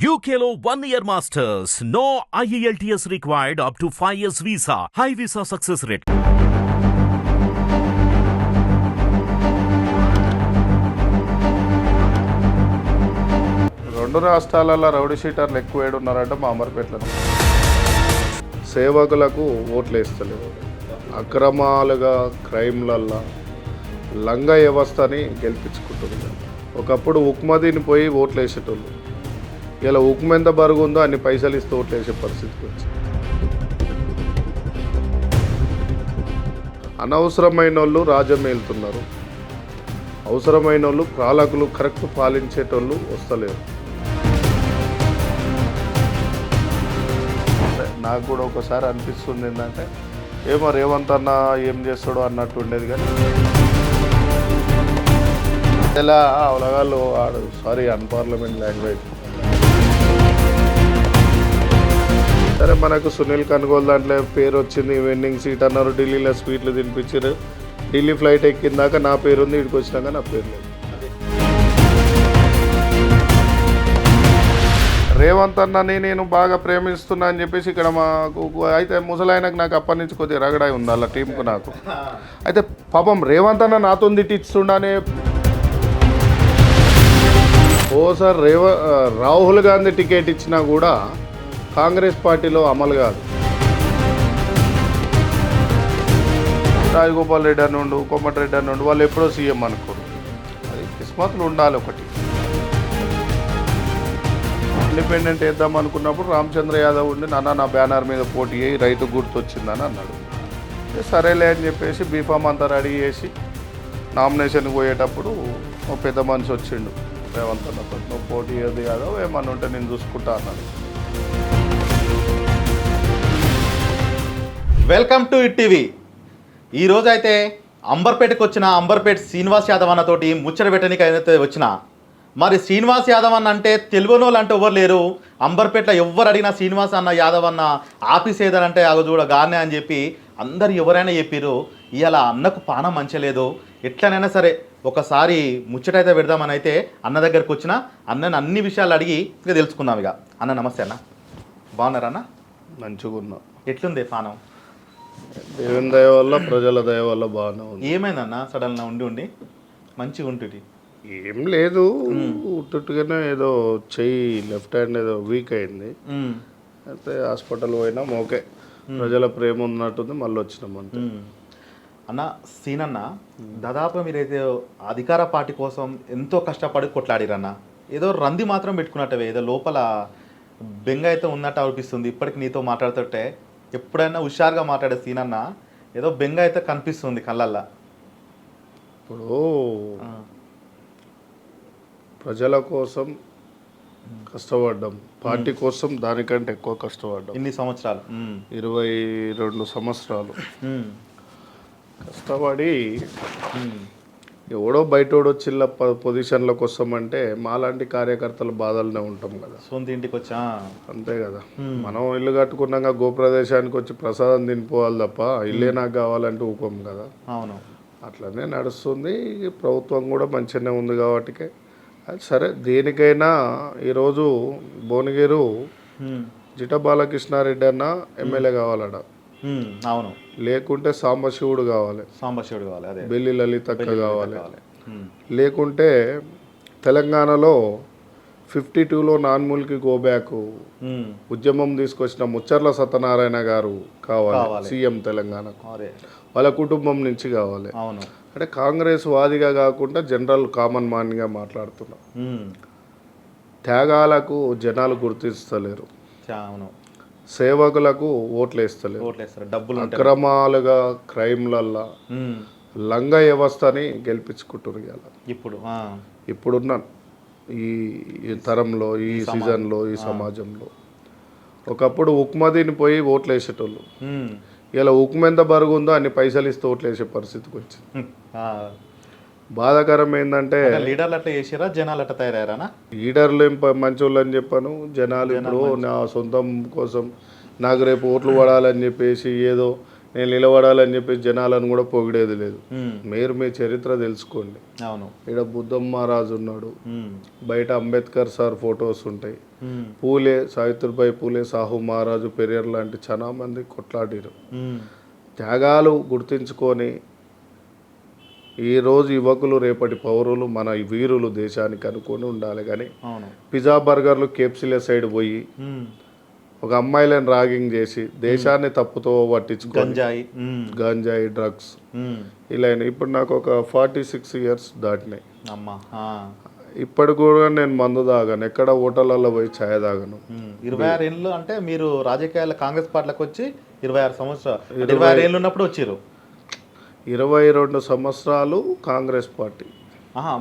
UKLO 1 year masters. No IELTS required up to 5 years visa. High visa success rate. రెండు రాష్ట్రాలలో rowdy షీటర్లు ఎక్కువ ఏడున్నారంటే మా అమర్పేటలో సేవకులకు ఓట్లు వేస్తలేవు. అక్రమాలుగా క్రైమ్లల్లో లంగ వ్యవస్థని గెలిపించుకుంటుంది. ఒకప్పుడు ఉక్మదీని పోయి ఓట్లు వేసేటోళ్ళు, ఇలా ఉక్మ ఎంత బరుగుందో అన్ని పైసలు ఇస్తూ ఓట్లు వేసే పరిస్థితికి వచ్చింది. అనవసరమైన వాళ్ళు రాజ్యం వెళ్తున్నారు, అవసరమైన వాళ్ళు పాలకులు కరెక్ట్ పాలించేటోళ్ళు వస్తలేరు. నాకు కూడా ఒకసారి అనిపిస్తుంది ఏంటంటే ఏమో రేవంత్ అన్న ఏం చేస్తాడో అన్నట్టు ఉండేది. కానీ ఇలా అవలగాళ్ళు ఆడు సారీ అన్పార్లమెంట్ లాంగ్వేజ్. సరే మనకు సునీల్ కనుగోలు దాంట్లో పేరు వచ్చింది, వెండింగ్ సీట్ అన్నారు, ఢిల్లీలో స్వీట్లు తినిపించారు. ఢిల్లీ ఫ్లైట్ ఎక్కిందాక నా పేరు ఉంది, ఇక్కడికి వచ్చినాక నా పేరు లేదు. రేవంత్ అన్నని నేను బాగా ప్రేమిస్తున్నా అని చెప్పేసి ఇక్కడ మాకు అయితే ముసలాయనకు నాకు అప్పటి నుంచి కొద్దిగా రగడాయి ఉంది అలా టీంకు నాకు. అయితే పాపం రేవంత్ అన్న నాతో తిట్టిస్తుండనే ఓసారి రాహుల్ గాంధీ టికెట్ ఇచ్చినా కూడా కాంగ్రెస్ పార్టీలో అమలు కాదు. రాజగోపాల్ రెడ్డి అని ఉండు, కోమటిరెడ్డి అని ఉండు, వాళ్ళు ఎప్పుడో సీఎం అనుకోరు. అది కిస్మత్లు ఉండాలి. ఒకటి ఇండిపెండెంట్ వేద్దాం అనుకున్నప్పుడు రామచంద్ర యాదవ్ ఉండి నా బ్యానర్ మీద పోటీ అయ్యి రైతు గుర్తొచ్చిందని అన్నాడు. సరేలే అని చెప్పేసి బీఫామ్ అంతా రెడీ చేసి నామినేషన్కి పోయేటప్పుడు ఒక పెద్ద మనిషి వచ్చిండు రేవంత్ అన్నతో, నువ్వు పోటీ ఏది యాదవ్ ఏమన్నా ఉంటే నేను చూసుకుంటా అన్నాడు. Welcome to it TV. ఈరోజు అయితే అంబర్పేటకు వచ్చిన అంబర్పేట శ్రీనివాస్ యాదవ్ అన్నతోటి ముచ్చట పెట్టడానికి అయితే వచ్చిన. మరి శ్రీనివాస్ యాదవ్ అన్న అంటే తెలియని వాళ్ళు అంటే ఎవరు లేరు. అంబర్పేటలో ఎవరు అడిగినా శ్రీనివాస్ అన్న యాదవ్ అన్న ఆఫీస్ ఏదంటే అగ చూడ గానే అని చెప్పి అందరు ఎవరైనా చెప్పారు. ఇవాళ అన్నకు పానం మంచలేదు, ఎట్లనైనా సరే ఒకసారి ముచ్చటైతే పెడదామని అయితే అన్న దగ్గరకు వచ్చిన. అన్నని అన్ని విషయాలు అడిగి ఇక తెలుసుకుందాం. ఇక అన్న నమస్తే అన్న, బాగున్నారా అన్న? మంచిగా ఉన్నా. ఎట్లుంది పానం? దేవుని దయ వల్ల ప్రజల దయ వల్ల బాగానే ఉంది. ఏమైందన్న సడన్గా ఉండి మంచిగా ఉంటుంది? ఏం లేదు, ఉట్టుగానే ఏదో చెయ్యి లెఫ్ట్ హ్యాండ్ ఏదో వీక్ అయింది. అయితే హాస్పిటల్ పోయినాం, ఓకే ప్రజల ప్రేమ ఉన్నట్టుంది, మళ్ళీ వచ్చినాం అంతే. అన్న సీనన్న, దాదాపు మీరైతే అధికార పార్టీ కోసం ఎంతో కష్టపడి కొట్లాడిరన్న. ఏదో రంది మాత్రం పెట్టుకున్నట్టవే, ఏదో లోపల బెంగ అయితే ఉన్నట్టు అనిపిస్తుంది. ఇప్పటికి నీతో మాట్లాడుతుంటే ఎప్పుడైనా హుషారుగా మాట్లాడే సీనన్న ఏదో బెంగ అయితే కనిపిస్తుంది కళ్ళల్లో. ఇప్పుడు ప్రజల కోసం కష్టపడ్డాం, పార్టీ కోసం దానికంటే ఎక్కువ కష్టపడ్డాం. ఇన్ని సంవత్సరాలు 22 సంవత్సరాలు కష్టపడి ఎవడో బయటోడో చిల్ల పొజిషన్లకు వస్తామంటే మాలాంటి కార్యకర్తల బాధలనే ఉంటాం కదా. సొంత ఇంటికి వచ్చా అంతే కదా. మనం ఇల్లు కట్టుకున్నాక గోప్రదేశానికి వచ్చి ప్రసాదం తినిపోవాలి తప్ప ఇల్లే నాకు కావాలంటే ఊపం కదా. అవును, అట్లనే నడుస్తుంది. ప్రభుత్వం కూడా మంచిగానే ఉంది కాబట్టి అది సరే. దేనికైనా ఈరోజు భువనగిరి జిట బాలకృష్ణారెడ్డి అన్న ఎమ్మెల్యే కావాలట. అవును, లేకుంటే సాంబశివుడు కావాలి, అదే బెల్లి లలితక్క కావాలి. లేకుంటే తెలంగాణలో 52లో నాన్మూల్కి గో బ్యాక్ ఉద్యమం తీసుకొచ్చిన ముచ్చర్ల సత్యనారాయణ గారు కావాలి సీఎం తెలంగాణకు, వాళ్ళ కుటుంబం నుంచి కావాలి. అవును, అంటే కాంగ్రెస్ వాదిగా కాకుండా జనరల్ కామన్ మ్యాన్గా మాట్లాడుతున్నాం. త్యాగాలకు జనాలు గుర్తిస్తలేరు, సేవకులకు ఓట్లు వేస్తలేరు. డబ్బులు అక్రమాలుగా క్రైమ్లల్లో లంగ వ్యవస్థని గెలిపించుకుంటున్నారు. ఇప్పుడున్న ఈ తరంలో, ఈ సీజన్లో, ఈ సమాజంలో ఒకప్పుడు ఉక్మదీని పోయి ఓట్లు వేసేటోళ్ళు, ఇలా ఉక్మ ఎంత బరుగుందో అన్ని పైసలు ఇస్తూ ఓట్లు వేసే పరిస్థితికి వచ్చింది. బాధాకరం ఏంటంటే లీడర్లు అట్లా చేసారా, జనాలు అట్లా తయారయ్యారా? లీడర్లు ఏం మంచి వాళ్ళు అని చెప్పాను, జనాలు ఇప్పుడు నా సొంతం కోసం నాకు రేపు ఓట్లు పడాలని చెప్పేసి ఏదో నేను నిలబడాలని చెప్పి జనాలను కూడా పొగిడేది లేదు. మీరు మీ చరిత్ర తెలుసుకోండి. అవును, ఇక్కడ బుద్ధమ్మ రాజు ఉన్నాడు, బయట అంబేద్కర్ సార్ ఫొటోస్ ఉంటాయి, పూలే సావిత్రిబాయి పూలే, సాహు మహారాజు, పెరియర్ లాంటి చాలా మంది కొట్లాడిరు. త్యాగాలు గుర్తించుకొని ఈరోజు యువకులు రేపటి పౌరులు మన వీరులు దేశానికి అనుకొని ఉండాలి. కానీ పిజ్జా బర్గర్లు కేప్సిలే సైడ్ పోయి ఒక అమ్మాయిలను రాగింగ్ చేసి దేశాన్ని తప్పుతో పట్టించుకొని గంజాయి డ్రగ్స్ ఇలా ఇప్పుడు నాకు ఒక 46 years దాటినాయి. ఇప్పటి కూడా నేను మందు తాగాను, ఎక్కడ హోటళ్ళలో పోయి ఛాయ్ తాగను. 26 ఏళ్ళు అంటే మీరు రాజకీయాల కాంగ్రెస్ పార్టీలకు వచ్చి 26 సంవత్సరాలు, 26 ఏళ్ళు ఉన్నప్పుడు వచ్చారు. 22 సంవత్సరాలు కాంగ్రెస్ పార్టీ.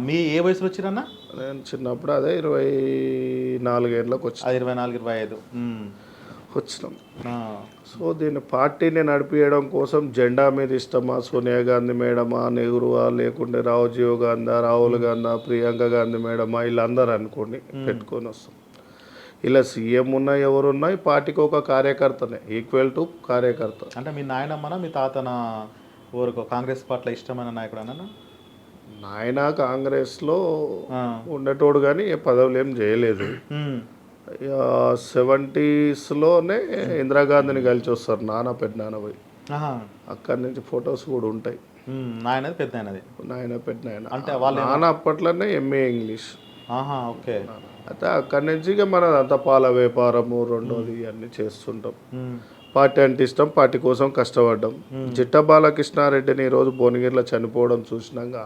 మీ ఏ వయసులో వచ్చిరన్నా? నేను చిన్నప్పుడు అదే 24 ఏళ్ళకి వచ్చి 24, 25 వచ్చినాం. సో దీన్ని పార్టీని నడిపించడం కోసం జెండా మీద ఇష్టమా, సోనియా గాంధీ మేడమా, నెహ్రూవా, లేకుంటే రాజీవ్ గాంధీ, రాహుల్ గాంధీ, ప్రియాంక గాంధీ మేడమా, వీళ్ళందరూ అనుకోండి పెట్టుకొని వస్తాం. ఇలా సీఎం ఉన్నా ఎవరున్నా ఈ పార్టీకి ఒక కార్యకర్తనే, ఈక్వల్ టు కార్యకర్త. అంటే మీ నాయనమ్మన మీ తాతన ఊరుకో కాంగ్రెస్ పార్టీలో ఇష్టమైన నాయకుడు అన్న? నాయన కాంగ్రెస్లో ఉండేటోడు కానీ ఏ పదవులు ఏం చేయలేదు. 70sలోనే ఇందిరాగాంధీని కలిసి వస్తారు, నాన్న పెద్ద నాన్న పోయి. అక్కడి నుంచి ఫొటోస్ కూడా ఉంటాయి. నాయన పెద్ద నాయన పెద్ద నాయన అంటే నాన్న అప్పట్లోనే ఎంఏ ఇంగ్లీష్. ఓకే. అయితే అక్కడి నుంచి ఇక మన అంత పాల వ్యాపారము రెండోది ఇవన్నీ చేస్తుంటాం. పార్టీ అంటే ఇష్టం, పార్టీ కోసం కష్టపడ్డాం. జిట్ట బాలకృష్ణారెడ్డిని ఈరోజు భువనగిరిలో చనిపోవడం చూసినాక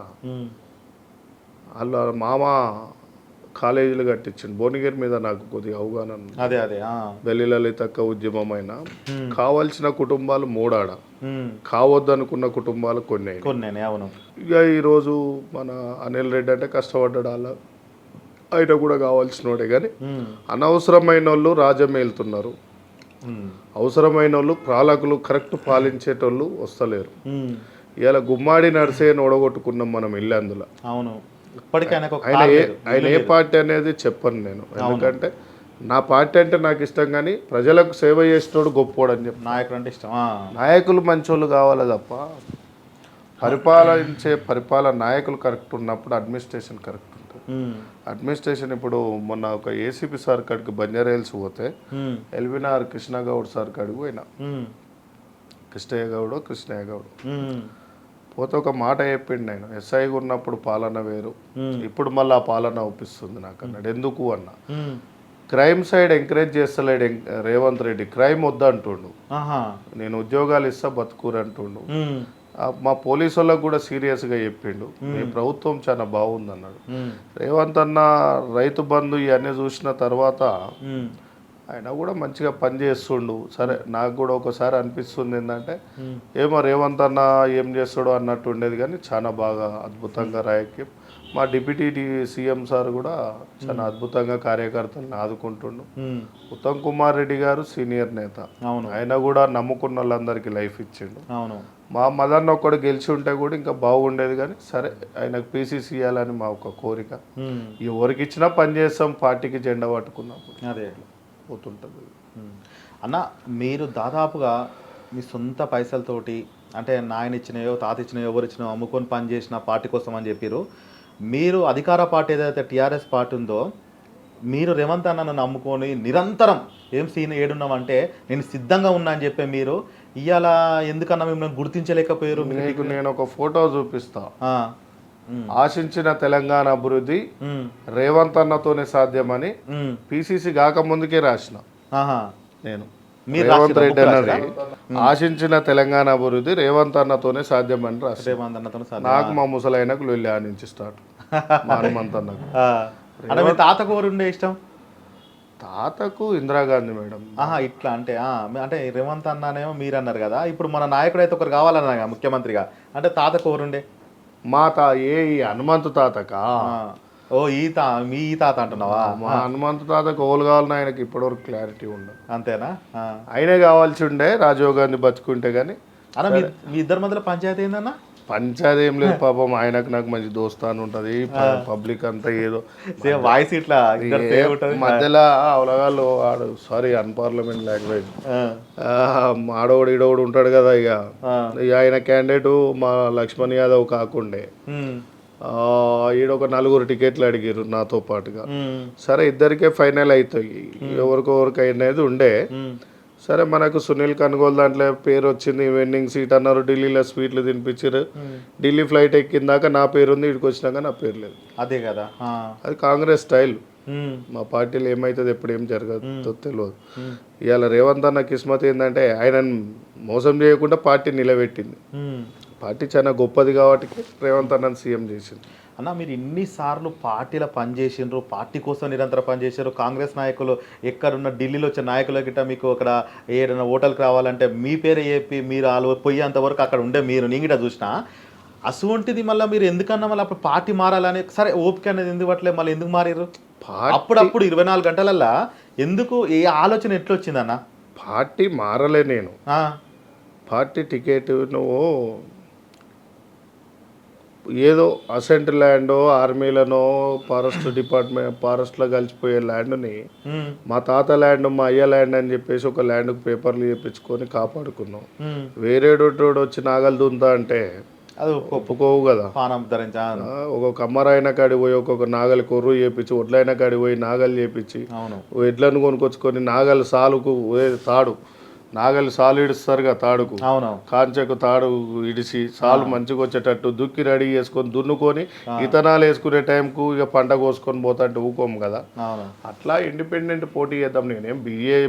వాళ్ళ మామ కాలేజీలు కట్టించింది భువనగిరి మీద. నాకు కొద్దిగా అవగాహన బెల్లి లలితక్క ఉద్యమమైన కావాల్సిన కుటుంబాలు 3 ఆడ, కావద్దనుకున్న కుటుంబాలు కొన్ని. ఇక ఈరోజు మన అనిల్ రెడ్డి అంటే కష్టపడ్డాడు, వాళ్ళ ఆయన కూడా కావాల్సినోడే. కానీ అనవసరమైన వాళ్ళు రాజ్యం వెళ్తున్నారు, అవసరమైన వాళ్ళు పాలకులు కరెక్ట్ పాలించేటోళ్ళు వస్తలేరు. ఇలా గుమ్మాడి నడిసేని ఓడగొట్టుకున్నాం మనం వెళ్ళి. అందులో ఆయన ఏ పార్టీ అనేది చెప్పను నేను, ఎందుకంటే నా పార్టీ అంటే నాకు ఇష్టం, కానీ ప్రజలకు సేవ చేసేటోడు గొప్పోడు అని చెప్పి. నాయకుడు అంటే ఇష్టం. నాయకులు మంచోళ్ళు కావాలి తప్ప పరిపాలన నాయకులు కరెక్ట్ ఉన్నప్పుడు అడ్మినిస్ట్రేషన్ కరెక్ట్ ఉంటుంది. అడ్మినిస్ట్రేషన్ ఇప్పుడు మొన్న ఒక ఏసీపీ సార్ కాడికి బంజారాహిల్స్ పోతే ఎల్వినార్ కృష్ణగౌడ్ సార్ కాడికి పోయినా, కృష్ణయ్య గౌడ్ పోతే ఒక మాట చెప్పిండు. నేను ఎస్ఐగా ఉన్నప్పుడు పాలన వేరు, ఇప్పుడు మళ్ళీ ఆ పాలన ఒప్పిస్తుంది నాకు అన్నాడు. ఎందుకు అన్న, క్రైమ్ సైడ్ ఎంకరేజ్ చేస్తలేడు రేవంత్ రెడ్డి, క్రైమ్ వద్దంటుండు, నేను ఉద్యోగాలు ఇస్తా బతుకూరు అంటుండు. మా పోలీసు వాళ్ళకు కూడా సీరియస్గా చెప్పిండు, మీ ప్రభుత్వం చాలా బాగుంది అన్నాడు. రేవంత్ అన్న రైతు బంధు ఇవన్నీ చూసిన తర్వాత ఆయన కూడా మంచిగా పనిచేస్తుండు. సరే నాకు కూడా ఒకసారి అనిపిస్తుంది ఏంటంటే ఏమో రేవంత్ అన్న ఏం చేస్తాడో అన్నట్టు ఉండేది, కానీ చాలా బాగా అద్భుతంగా రాయకి మా డిప్యూటీ సీఎం సార్ కూడా చాలా అద్భుతంగా కార్యకర్తలను ఆదుకుంటుండు. ఉత్తమ్ కుమార్ రెడ్డి గారు సీనియర్ నేత, ఆయన కూడా నమ్ముకున్న వాళ్ళందరికీ లైఫ్ ఇచ్చిండు. మా మదన్ ఒక్కడు గెలిచి ఉంటే కూడా ఇంకా బాగుండేది, కానీ సరే ఆయనకు పీసీసీ ఇవ్వాలని మా ఒక కోరిక. ఎవరికి ఇచ్చినా పని చేస్తాం, పార్టీకి జెండా పట్టుకున్నప్పుడు అదే పోతుంటుంది. అన్న మీరు దాదాపుగా మీ సొంత పైసలతోటి, అంటే నాయన ఇచ్చినాయో తాత ఇచ్చినాయో ఎవరు ఇచ్చినాయో అమ్ముకొని పని చేసిన పార్టీ కోసం అని చెప్పారు. మీరు అధికార పార్టీ ఏదైతే టీఆర్ఎస్ పార్టీ ఉందో, మీరు రేవంత్ అన్నను నమ్ముకొని నిరంతరం ఏం సీన్ ఏడున్నామంటే నేను సిద్ధంగా ఉన్నా అని చెప్పి మీరు ఇవాళ ఎందుకన్నా మిమ్మల్ని గుర్తించలేకపోయారు? మీకు నేను ఒక ఫోటో చూపిస్తా. ఆశించిన తెలంగాణ అభివృద్ధి రేవంత్ అన్నతోనే సాధ్యమని పిసిసి కాక ముందుకే రాసిన నేను. రేవంత్ రెడ్డి అన్నది ఆశించిన తెలంగాణ అభివృద్ధి రేవంత్ అన్నతోనే సాధ్యమని రాసిన. నాకు మా ముసలైనకు లొల్లి నుంచి స్టార్ట్. మా హనుమంత్ అన్నకు తాతకు ఎవరుండే ఇష్టం? తాతకు ఇందిరాగాంధీ మేడం. ఇట్లా అంటే అంటే రేవంత్ అన్ననేమో మీరు అన్నారు కదా, ఇప్పుడు మన నాయకుడు అయితే ఒకరు కావాలన్నా ముఖ్యమంత్రిగా, అంటే తాతకు ఎవరుండే? మా హనుమంతు తాతకా? మీ తాత అంటున్నావా? మా హనుమంతు తాతకు ఓలు కావాలని ఆయనకి ఇప్పటివరకు క్లారిటీ ఉండదు. అంతేనా? ఆయనే కావాల్సి ఉండే రాజీవ్ గాంధీ బతుకుంటే. కానీ అన్న మీ ఇద్దరి మధ్యలో పంచాయతీ ఏందన్నా? పంచాది ఏం లేదు పాపం, ఆయనకు నాకు మంచి దోస్తాను ఉంటది, పబ్లిక్ అంతా ఏదో వాయిస్ ఇట్లా ఇద్దరు పేరు ఉంటది. మధ్యలో అవలగాళ్ళు ఆడు సారీ అన్పార్లమెంట్ లాంగ్వేజ్ ఆడోడు ఈడోడు ఉంటాడు కదా, ఇక ఆయన క్యాండిడేట్ మా లక్ష్మణ్ యాదవ్ కాకుండే ఈడొక 4 టికెట్లు అడిగారు నాతో పాటుగా. సరే ఇద్దరికే ఫైనల్ అవుతాయి, ఎవరికొవరికి అనేది ఉండే. సరే మనకు సునీల్ కనుగోలు దాంట్లో పేరు వచ్చింది, వెండింగ్ సీట్ అన్నారు, ఢిల్లీలో స్వీట్లు తినిపించారు, ఢిల్లీ ఫ్లైట్ ఎక్కిందాక నా పేరు ఉంది, ఇక్కడికి వచ్చినాక నా పేరు లేదు. అదే కదా, అది కాంగ్రెస్ స్టైల్. మా పార్టీలో ఏమవుతుంది ఎప్పుడు ఏం జరగదో తెలియదు. ఇవాళ రేవంత్ అన్న కిస్మత్ ఏంటంటే ఆయన మోసం చేయకుండా పార్టీ నిలబెట్టింది. పార్టీ చాలా గొప్పది కాబట్టి రేవంత్ అన్నని సీఎం చేసింది. అన్న మీరు ఇన్నిసార్లు పార్టీలో పనిచేసిండ్రు, పార్టీ కోసం నిరంతరం పనిచేసారు. కాంగ్రెస్ నాయకులు ఎక్కడున్న ఢిల్లీలో వచ్చే నాయకుల గిట్ట మీకు అక్కడ ఏదైనా హోటల్కి రావాలంటే మీ పేరు చెప్పి మీరు వాళ్ళు పోయేంత వరకు అక్కడ ఉండే మీరు నేను గిట్ట చూసిన. అటువంటిది మళ్ళీ మీరు ఎందుకన్నా మళ్ళీ అప్పుడు పార్టీ మారాలని, సరే ఓపిక అనేది ఎందుకు పట్టలేదు, మళ్ళీ ఎందుకు మారారు అప్పుడప్పుడు 24 గంటలల్లా ఎందుకు, ఏ ఆలోచన ఎట్లా వచ్చిందన్న? పార్టీ మారలే నేను, పార్టీ టికెట్ నువ్వు ఏదో అసెంట్ ల్యాండో ఆర్మీలనో ఫారెస్ట్ డిపార్ట్మెంట్ ఫారెస్ట్లో కలిసిపోయే ల్యాండ్ని మా తాత ల్యాండ్ మా అయ్య ల్యాండ్ అని చెప్పేసి ఒక ల్యాండ్కి పేపర్లు చేపించుకొని కాపాడుకున్నాం. వేరేటోడు వచ్చి నాగలు దుంతా అంటే అది ఒప్పుకోవు కదా. ఒక్కొక్క అమ్మరాయన కాడి పోయి ఒక్కొక్క నాగలి కొర్రు చేపించి, ఒడ్లైన కాడి పోయి నాగలు చేపించి, ఎడ్లను కొనుక్కొచ్చుకొని నాగలి సాలుకు తాడు నాగలి సాలు ఇడుస్తారుగా తాడుకు, కాంచెకు తాడు ఇడిచి సాలు మంచిగా వచ్చేటట్టు దుక్కి రెడీ చేసుకొని దున్నుకొని ఇతనాలు వేసుకునే టైంకు ఇక పంట కోసుకొని పోతాంటే ఊకోము కదా. అట్లా ఇండిపెండెంట్ పోటీ చేద్దాం. నేనేం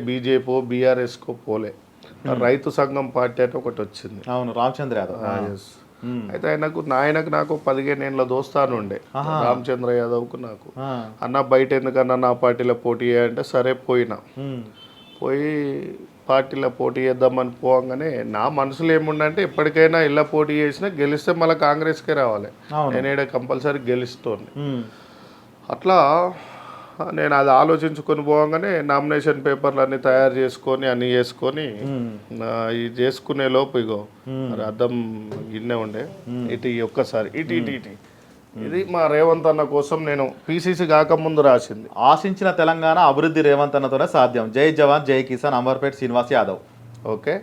బీజేపీ బీఆర్ఎస్కో పోలే, రైతు సంఘం పార్టీ అంటే ఒకటి వచ్చింది. అవును, రామచంద్ర యాదవ్. అయితే ఆయనకు నాకు 15 ఏళ్ళ దోస్తాను ఉండే రామచంద్ర యాదవ్కు నాకు. అన్న బయట ఎందుకన్నా నా పార్టీలో పోటీ చేయాలంటే సరే పోయినా. పోయి పార్టీలో పోటీ చేద్దామని పోగానే నా మనసులో ఏముండంటే ఎప్పటికైనా ఇలా పోటీ చేసినా గెలిస్తే మళ్ళీ కాంగ్రెస్కే రావాలి, నేనేడ కంపల్సరీ గెలుస్తోంది. అట్లా నేను అది ఆలోచించుకొని పోగానే నామినేషన్ పేపర్లు అన్నీ తయారు చేసుకొని అన్నీ చేసుకొని ఇది చేసుకునే లోపు ఇగో అర్థం గిన్నె ఉండే ఇటు ఒక్కసారి ఇటు ఇటు ఇటు ఇది మా రేవంత్ అన్న కోసం నేను పీసీసీ కాకముందు రాసింది. ఆశించిన తెలంగాణ అభివృద్ధి రేవంత్ అన్నతోనే సాధ్యం. జై జవాన్ జై కిసాన్ అంబర్పేట శ్రీనివాస్ యాదవ్. ఓకే,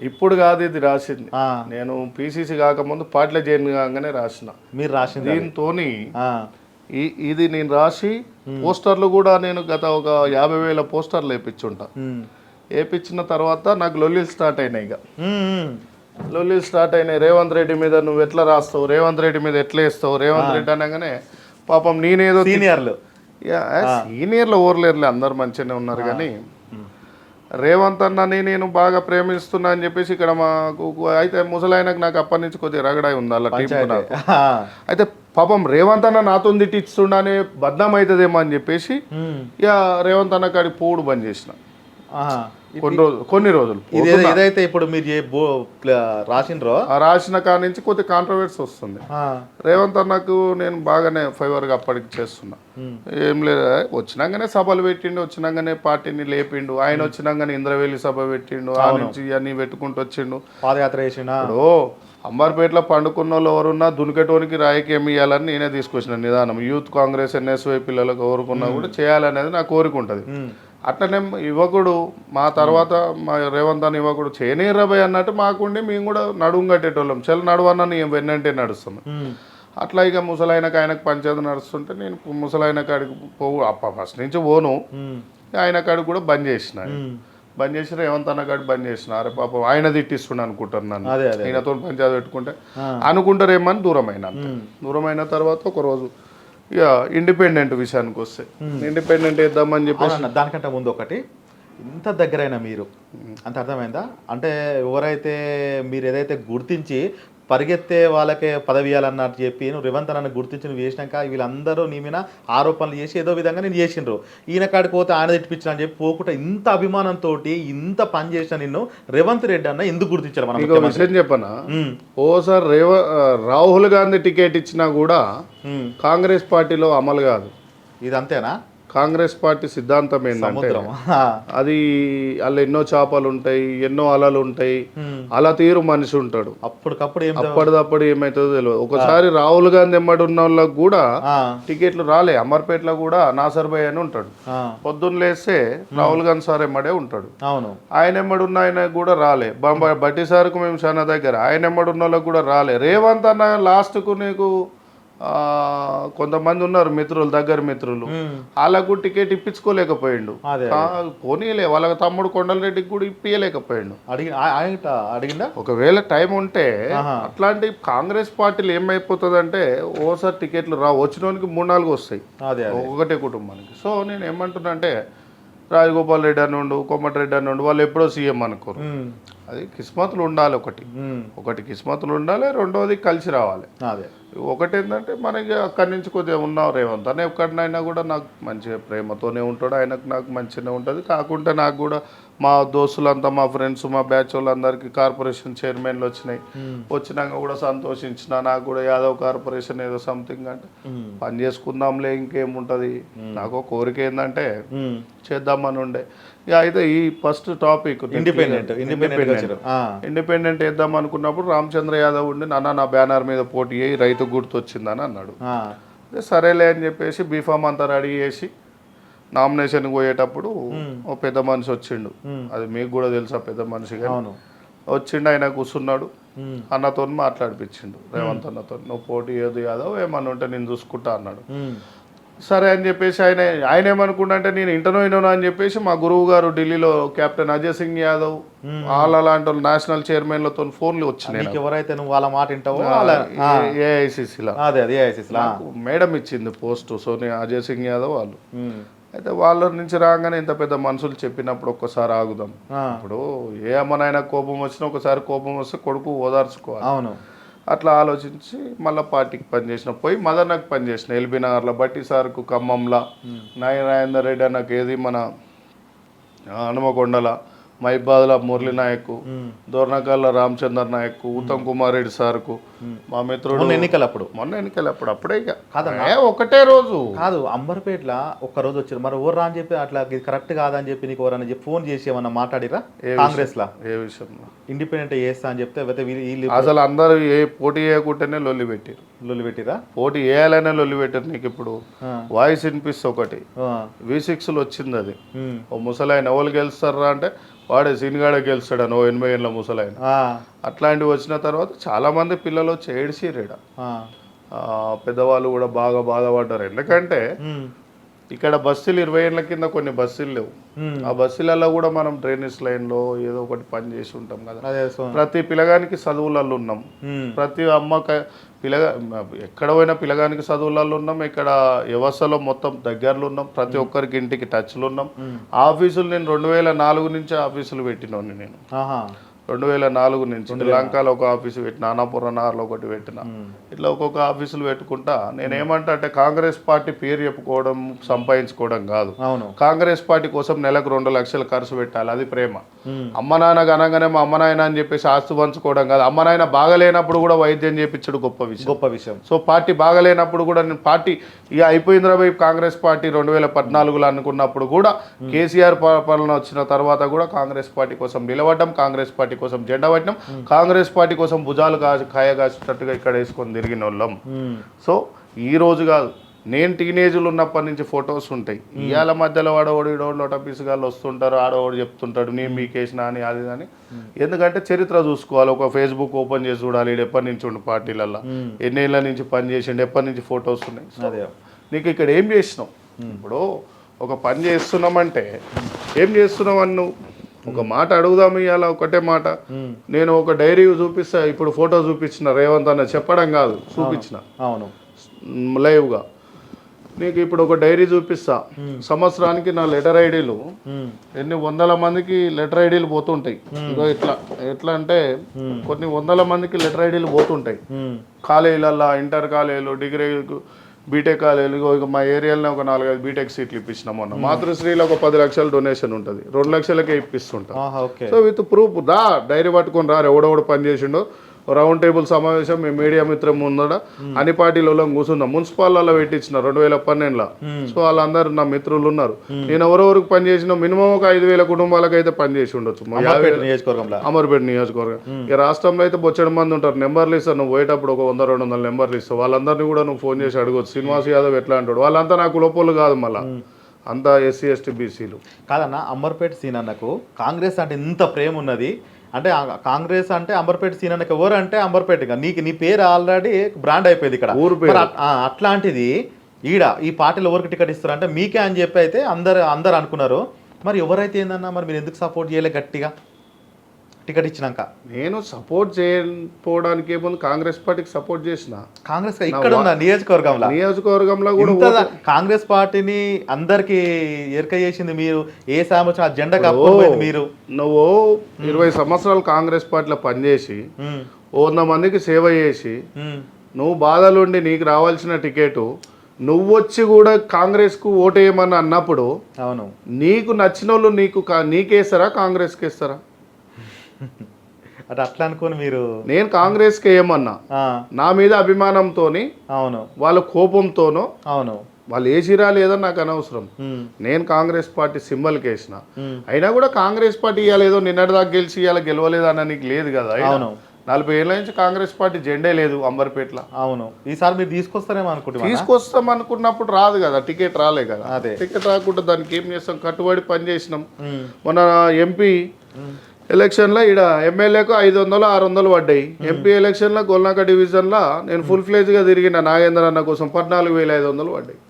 ఇప్పుడు కాదు ఇది రాసింది, నేను పీసీసీ కాకముందు పార్టీలో జాయిన్ కాగానే రాసిన. మీరు రాసింది దీంతో ఇది నేను రాసి పోస్టర్లు కూడా నేను గత ఒక 50,000 పోస్టర్లు వేయించుంటా. వేయించిన తర్వాత నాకు లొల్లిలు స్టార్ట్ అయినాయి. ఇక లొల్లిలు స్టార్ట్ అయినాయి. రేవంత్ రెడ్డి మీద నువ్వు ఎట్లా రాస్తావు, రేవంత్ రెడ్డి మీద ఎట్లా వేస్తావు, రేవంత్ రెడ్డి అనగానే పాపం నేనేదో సీనియర్లు ఓర్లేరులే, అందరు మంచిగానే ఉన్నారు. కానీ రేవంత్ అన్నని నేను బాగా ప్రేమిస్తున్నా అని చెప్పేసి ఇక్కడ మాకు అయితే ముసలాయనకు నాకు అప్పటి నుంచి కొద్దిగా రగడాయి ఉంది అలా టీం నాకు. అయితే పాపం రేవంత్ అన్న నాతో తిట్టిస్తుండనే బద్నాం అవుతుందేమో అని చెప్పేసి ఇక రేవంత్ అన్న కాడికి పోవుడు బంద్ చేసిన కొన్ని రోజులు. ఏదైతే ఇప్పుడు మీరు రాసినరో రాసిన కాడి నుంచి కొద్ది కాంట్రవర్సీ వస్తుంది. రేవంత్ అన్నకు నేను బాగానే ఫేవర్గా అప్పటికి చేస్తున్నా. ఏం లేదు, వచ్చినాకనే సభలు పెట్టిండు, వచ్చినాకనే పార్టీని లేపిండు. ఆయన వచ్చినాకనే ఇంద్రవేలి సభ పెట్టిండు, ఆ నుంచి అన్ని పెట్టుకుంటూ వచ్చిండు, పాదయాత్ర చేసిండు. అంబర్పేటలో పండుకున్న వాళ్ళు ఎవరున్నా దునికెటోనికి రాయికేమి ఇవ్వాలని నేనే తీసుకొచ్చిన నిదానం. యూత్ కాంగ్రెస్ ఎన్ఎస్వై పిల్లలకు ఎవరుకున్నా కూడా చేయాలనేది నా కోరిక ఉంటుంది. అట్లనే యువకుడు మా తర్వాత మా రేవంత్ అన్న యువకుడు చేయనీరబాయ్ అన్నట్టు మాకుండి మేము కూడా నడుము కట్టేటోళ్ళం. చెల్ నడువన్న నేను వెన్నంటే నడుస్తున్నాం. అట్లా ఇక ముసలాయనకు ఆయనకు పంచాయతీ నడుస్తుంటే నేను ముసలాయన కాడికి ఫస్ట్ నుంచి పోను, ఆయన కాడికి కూడా బంద్ చేసిన. బంద్ చేసి రేవంత్ అన్న కాడికి బంద్ చేసిన. అరే పాపం ఆయన తిట్టిస్తుండ అనుకుంటాను నన్ను, ఈయనతో పంచాయతీ పెట్టుకుంటే అనుకుంటారేమని దూరమైన తర్వాత ఒకరోజు ఇక ఇండిపెండెంట్ విషయానికి వస్తే ఇండిపెండెంట్ వేద్దామని చెప్పేసి. దానికంటే ముందు ఒకటి, ఇంత దగ్గరైనా మీరు అంత అర్థమైందా అంటే ఎవరైతే మీరు ఏదైతే గుర్తించి పరిగెత్తే వాళ్ళకే పదవి ఇవ్వాలన్నట్టు చెప్పి నువ్వు రేవంత్ అన్న గుర్తించి నువ్వు చేసినాక వీళ్ళందరూ నీ మీద ఆరోపణలు చేసి ఏదో విధంగా నేను చేసిండ్రు, ఈయన కాడికి పోతే ఆయన తిట్టిపించిన అని చెప్పి పోకుండా ఇంత అభిమానంతో ఇంత పని చేసిన నిన్ను రేవంత్ రెడ్డి అన్న ఎందుకు గుర్తించారు? మనం విషయం చెప్పనా, ఓసారి రాహుల్ గాంధీ టికెట్ ఇచ్చినా కూడా కాంగ్రెస్ పార్టీలో అమలు కాదు. ఇది అంతేనా? కాంగ్రెస్ పార్టీ సిద్ధాంతం ఏంటంటే సముద్రం అది అలా ఎన్నో చేపలు ఉంటాయి, ఎన్నో అలలు ఉంటాయి, అలా తీరు మనిషి ఉంటాడు. అప్పటికప్పుడు ఏం అప్పటిదప్పుడు ఏమైతుందో తెలియదు. ఒకసారి రాహుల్ గాంధీ ఎమ్మడి ఉన్న వాళ్ళకి కూడా టికెట్లు రాలే. అమర్పేటలో కూడా నాసర్ భాయ్ అని ఉంటాడు, పొద్దున్న లేస్తే రాహుల్ గాంధీ సార్ ఎమ్మడే ఉంటాడు. అవును, ఆయన ఎమ్మడున్న ఆయన కూడా రాలే. బట్టి సార్కు మేము చాలా దగ్గర, ఆయన ఎమ్మడున్న వాళ్ళకి కూడా రాలే. రేవంత్ అన్న లాస్ట్కు నీకు కొంతమంది ఉన్నారు మిత్రులు, దగ్గర మిత్రులు, వాళ్ళకు టికెట్ ఇప్పించుకోలేకపోయిండు. పోనీలే, వాళ్ళ తమ్ముడు కొండలరెడ్డికి కూడా ఇప్పించలేకపోయిండు. అడిగిందా? ఒకవేళ టైం ఉంటే అట్లాంటి కాంగ్రెస్ పార్టీలు ఏమైపోతుందంటే ఓసారి టికెట్లు వచ్చినోనికి 3-4 వస్తాయి ఒకటే కుటుంబానికి. సో నేను ఏమంటున్నా అంటే రాజగోపాల్ రెడ్డి అని ఉండు, కోమటిరెడ్డి అని ఉండు, వాళ్ళు ఎప్పుడో సీఎం అనుకోరు. అది కిస్మతులు ఉండాలి. ఒకటి కిస్మతులు ఉండాలి, రెండోది కలిసి రావాలి. ఒకటి ఏంటంటే మనకి అక్కడి నుంచి కొద్దిగా ఉన్నాం రేవంత్ అని ఎక్కడినైనా కూడా నాకు మంచిగా ప్రేమతోనే ఉంటాడు, ఆయనకు నాకు మంచిగానే ఉంటుంది. కాకుంటే నాకు కూడా మా దోస్తులంతా, మా ఫ్రెండ్స్, మా బ్యాచ్ వాళ్ళందరికీ కార్పొరేషన్ చైర్మన్లు వచ్చినాక కూడా సంతోషించిన. నాకు కూడా యాదవ్ కార్పొరేషన్ ఏదో సంథింగ్ అంటే పని చేసుకుందాంలే, ఇంకేముంటుంది. నాకు కోరిక ఏంటంటే చేద్దామని ఉండే. అయితే ఈ ఫస్ట్ టాపిక్ ఇండిపెండెంట్ వేద్దాం అనుకున్నప్పుడు రామచంద్ర యాదవ్ ఉండి నా బ్యానర్ మీద పోటీ అయ్యి రైతు గుర్తొచ్చిందని అన్నాడు. సరేలే అని చెప్పేసి బీఫామ్ అంతా రెడీ చేసి నామినేషన్ పోయేటప్పుడు ఓ పెద్ద మనిషి వచ్చిండు. అది మీకు కూడా తెలుసా పెద్ద మనిషిగా వచ్చిండు. ఆయన కూర్చున్నాడు, అన్నతో మాట్లాడిపించిండు, రేవంత్ అన్నతో, నువ్వు పోటీ ఏది యాదవ్ ఏమన్నా ఉంటే నేను చూసుకుంటా అన్నాడు. సరే అని చెప్పేసి ఆయన ఏమనుకుంటా అంటే నేను ఇంటనో అని చెప్పేసి మా గురువు గారు ఢిల్లీలో కెప్టెన్ అజయ్ సింగ్ యాదవ్ అలాంటి వాళ్ళు నేషనల్ చైర్మన్లతో ఫోన్లు వచ్చినాయి. ఎవరైతే నువ్వు వాళ్ళ మాట వింటావో ఏఐసిసిలో మేడం ఇచ్చింది పోస్ట్ సోనియా, అజయ్ సింగ్ యాదవ్ వాళ్ళు. అయితే వాళ్ళ నుంచి రాగానే ఇంత పెద్ద మనుషులు చెప్పినప్పుడు ఒక్కసారి ఆగుదాం. ఇప్పుడు ఏ అమ్మనైనా కోపం వచ్చినా ఒకసారి కోపం వస్తే కొడుకు ఓదార్చుకోవాలి. అవును, అట్లా ఆలోచించి మళ్ళీ పార్టీకి పనిచేసిన, పోయి మదర్నకు పనిచేసిన, ఎల్బీ నగర్లో, బట్టి సార్కు ఖమ్మంలో, నాగేందర్ రెడ్డి అన్నకు ఏది మన హనుమకొండల, మైబాద్ల మురళీ నాయక్, దోర్నకల్ల రామచంద్ర నాయక్, ఉత్తమ్ కుమార్ రెడ్డి సార్కు, మా మిత్రుడు మొన్న ఎన్నికలప్పుడు అప్పుడే ఒకటే రోజు కాదు అంబర్పేటలో ఒక్కరోజు వచ్చారు. మరి ఎవరు రా అని చెప్పి అట్లా కరెక్ట్ కాదని చెప్పి నీకు ఎవరని చెప్పి ఫోన్ చేసి ఏమన్నా మాట్లాడిరా కాంగ్రెస్ లా? ఏ విషయంలో? ఇండిపెండెంట్ చేస్తా అని చెప్తే అసలు అందరూ పోటీ చేయకుంటేనే లొల్లి పెట్టిరా. పోటీ వేయాలనే లొల్లి పెట్టారు. నీకు ఇప్పుడు వాయిస్ వినిపిస్తే ఒకటి V6లో వచ్చింది, అది ఓ ముసలాయన ఎవరు గెలుస్తారా అంటే వాడే సీనిగాడే గెలుస్తాడు అని, 80 ఏళ్ళ ముసలాయన. అట్లాంటివి వచ్చిన తర్వాత చాలా మంది పిల్లలు వచ్చి ఏడిసిరేడ, పెద్దవాళ్ళు కూడా బాగా బాధపడ్డారు. ఎందుకంటే ఇక్కడ బస్సులు 20 ఏళ్ళ కింద కొన్ని బస్సులు లేవు. ఆ బస్సులలో కూడా మనం డ్రైనేజ్ లైన్లో ఏదో ఒకటి పని చేసి ఉంటాం కదా. ప్రతి పిల్లగానికి చదువులలో ఉన్నాం, ప్రతి ఎక్కడ పోయినా పిల్లగానికి చదువులలో ఉన్నాం. ఇక్కడ వ్యవస్థలో మొత్తం దగ్గరలో ఉన్నాం, ప్రతి ఒక్కరికి ఇంటికి టచ్లు ఉన్నాం. ఆఫీసులు నేను 2004 నుంచి ఆఫీసులు పెట్టినోని. నేను 2004 నుంచి లంకలో ఒక ఆఫీసు పెట్టిన, అన్నపూర్ణ నగర్లో ఒకటి పెట్టిన, ఇట్లా ఒక్కొక్క ఆఫీసులు పెట్టుకుంటా. నేనేమంటా అంటే కాంగ్రెస్ పార్టీ పేరు చెప్పుకోవడం, సంపాదించుకోవడం కాదు. కాంగ్రెస్ పార్టీ కోసం నెలకు 2 లక్షలు ఖర్చు పెట్టాలి, అది ప్రేమ. అమ్మ నాన్న అనగానే మా అమ్మ నాయన అని చెప్పేసి ఆస్తు పంచుకోవడం కాదు. అమ్మ నాయన బాగలేనప్పుడు కూడా వైద్యం చేయించడం గొప్ప విషయం. సో పార్టీ బాగలేనప్పుడు కూడా నేను పార్టీ ఇక అయిపోయిందిరా భయ్ కాంగ్రెస్ పార్టీ 2014లో అనుకున్నప్పుడు కూడా, కేసీఆర్ పాలన వచ్చిన తర్వాత కూడా కాంగ్రెస్ పార్టీ కోసం నిలబడ్డం, కాంగ్రెస్ పార్టీ కోసం జెండా పట్టినాం, కాంగ్రెస్ పార్టీ కోసం భుజాలు కాయగాసేటట్టుగా ఇక్కడ వేసుకొని తిరిగిన వాళ్ళం. సో ఈ రోజు కాదు, నేను టీనేజ్లు ఉన్నప్పటి నుంచి ఫొటోస్ ఉంటాయి. ఇవాళ మధ్యలో వాడవాడు లోటపీసుగాళ్ళు వస్తుంటారు, ఆడవాడు చెప్తుంటాడు నేను మీకేసిన అని అది అని. ఎందుకంటే చరిత్ర చూసుకోవాలి, ఒక ఫేస్బుక్ ఓపెన్ చేసి చూడాలి, ఈడు ఎప్పటి నుంచి ఉండు పార్టీలలో, ఎన్నేళ్ళ నుంచి పని చేసిండు, ఎప్పటి నుంచి ఫొటోస్ ఉన్నాయి. నీకు ఇక్కడ ఏం చేసినావు? ఇప్పుడు ఒక పని చేస్తున్నామంటే ఏం చేస్తున్నావు అని నువ్వు ఒక మాట అడుగుదాము. ఇవాళ ఒకటే మాట, నేను ఒక డైరీ చూపిస్తా, ఇప్పుడు ఫోటో చూపించిన రేవంత్ అన్న చెప్పడం కాదు, చూపించిన లైవ్గా. నీకు ఇప్పుడు ఒక డైరీ చూపిస్తా, సంవత్సరానికి నా లెటర్ ఐడీలు ఎన్ని 100 మందికి లెటర్ ఐడీలు పోతుంటాయి. ఎట్లా అంటే కొన్ని 100 మందికి లెటర్ ఐడీలు పోతుంటాయి కాలేజీలల్లో, ఇంటర్ కాలేజీలు, డిగ్రీ బీటెక్ కాలేజీలు. ఇక మా ఏరియాలోనే ఒక 4-5 బీటెక్ సీట్లు ఇప్పించినాం మొన్న. మాతృశ్రీలో ఒక 10 లక్షల డొనేషన్ ఉంటుంది, 2 లక్షలకే ఇప్పిస్తుంటాం. సో విత్ ప్రూఫ్ రా, డైరీ పట్టుకొని రా, ఎవడెవడు పని చేసిండో రౌండ్ టేబుల్ సమావేశం మేము మీడియా మిత్రం ముందర అన్ని పార్టీలలో కూర్చున్నాం. మున్సిపాల్లో పెట్టించిన 2012లో. సో వాళ్ళందరూ నా మిత్రులు ఉన్నారు. నేను ఎవరెవరికి పనిచేసిన మినిమం ఒక 5,000 కుటుంబాలకు అయితే పనిచేసి ఉండొచ్చు అమర్పేట నియోజకవర్గం. ఇక రాష్ట్రంలో అయితే బొచ్చడి మంది ఉంటారు. నెంబర్లు ఇస్తాను, నువ్వు పోయేటప్పుడు ఒక 100-200 నెంబర్లు ఇస్తావు. వాళ్ళందరినీ కూడా నువ్వు ఫోన్ చేసి అడగొచ్చు. శ్రీనివాస్ యాదవ్ ఎట్లా అంటాడు. వాళ్ళంతా నాకు లోపలు కాదు, మళ్ళీ అంతా SC ST BCలు కాదన్న. అంబర్పేట సీనన్నకు కాంగ్రెస్ అంటే ఇంత ప్రేమ ఉన్నది అంటే, కాంగ్రెస్ అంటే అంబర్పేట సీనన్నకు ఎవరు అంటే అంబర్పేట, నీ పేరు ఆల్రెడీ బ్రాండ్ అయిపోయింది ఇక్కడ ఊరు పేరు. అట్లాంటిది ఈ పార్టీలో ఎవరికి టికెట్ ఇస్తారు అంటే మీకే అని చెప్పి అయితే అందరు అనుకున్నారు. మరి ఎవరైతే ఏందన్నా, మరి మీరు ఎందుకు సపోర్ట్ చేయలే గట్టిగా టికెట్ ఇచ్చినాక? నేను సపోర్ట్ చేయకపోవడానికి ఏముంది, కాంగ్రెస్ పార్టీకి సపోర్ట్ చేసిన. కాంగ్రెస్ ఇక్కడ ఉన్న నియోజకవర్గంలో కూడా కాంగ్రెస్ పార్టీని అందరికి ఎరక చేసింది మీరు. ఏ సంవత్సరం ఆ జెండా కప్పుకోలేదు మీరు. నువ్వు 20 సంవత్సరాలు కాంగ్రెస్ పార్టీలో పనిచేసి 100 మందికి సేవ చేసి నువ్వు బాధలుండి నీకు రావాల్సిన టికెట్ నువ్వు వచ్చి కూడా కాంగ్రెస్కు ఓటేయమని అన్నప్పుడు అవును, నీకు నచ్చిన వాళ్ళు నీకేస్తారా కాంగ్రెస్కి వేస్తారా? అట్లా అనుకోని మీరు. నేను కాంగ్రెస్కి వేయమన్నా నా మీద అభిమానంతోని, అవును, వాళ్ళ కోపంతోనో, అవును, వాళ్ళు వేసిరా లేదా నాకు అనవసరం. నేను కాంగ్రెస్ పార్టీ సింబల్కి వేసిన. అయినా కూడా కాంగ్రెస్ పార్టీ ఇవాళ ఏదో నిన్నటిదాకా గెలిచి ఇవాళ గెలవలేదన్న నీకు లేదు కదా. 40 ఏళ్ళ నుంచి కాంగ్రెస్ పార్టీ జెండే లేదు అంబర్పేటలో. అవును, ఈసారి మీరు తీసుకొస్తారేమో అనుకుంటున్నా. తీసుకొస్తాం అనుకున్నప్పుడు రాదు కదా, టికెట్ రాలే కదా. టికెట్ రాకుండా దానికి ఏం చేస్తాం, కట్టుబడి పని చేసినాం. మన MP ఎలక్షన్లో ఇక్కడ ఎమ్మెల్యేకు 500-600 పడ్డాయి. MP ఎలక్షన్లో గోల్నాక డివిజన్లో నేను ఫుల్ ఫ్లెజ్గా తిరిగిన నాగేంద్ర అన్న కోసం 14,500 పడ్డాయి.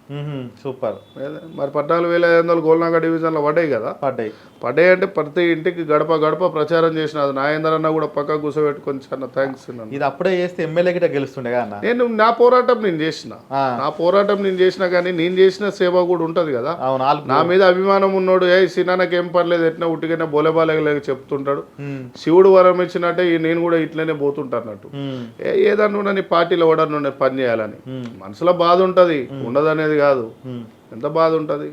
సూపర్. మరి 14,500 గోల్నాక డివిజన్లో పడ్డాయి కదా. పడ్డాయి అంటే ప్రతి ఇంటికి గడప గడప ప్రచారం చేసిన. అది నాగేంద్ర అన్న కూడా పక్క కూర్చోబెట్టుకొని చాలా థ్యాంక్స్. ఇది అప్పుడే చేస్తే ఎమ్మెల్యే గిట్ట గెలుస్తుండే కదా. నేను నా పోరాటం నేను చేసిన కానీ నేను చేసిన సేవ కూడా ఉంటది కదా. నా మీద అభిమానం ఉన్నోడు సినానికి ఏం పర్లేదు ఎట్లా ఉట్టిగానే బోలేబాలేక చెప్తుంటాడు. శివుడు వరం ఇచ్చినట్టే నేను కూడా ఇట్లనే పోతుంటానట్టు. ఏదన్నా నీ పార్టీలో ఓడను పని చేయాలని మనసులో బాధ ఉంటది, ఉండదనేది కాదు. ఎంత బాధ ఉంటుంది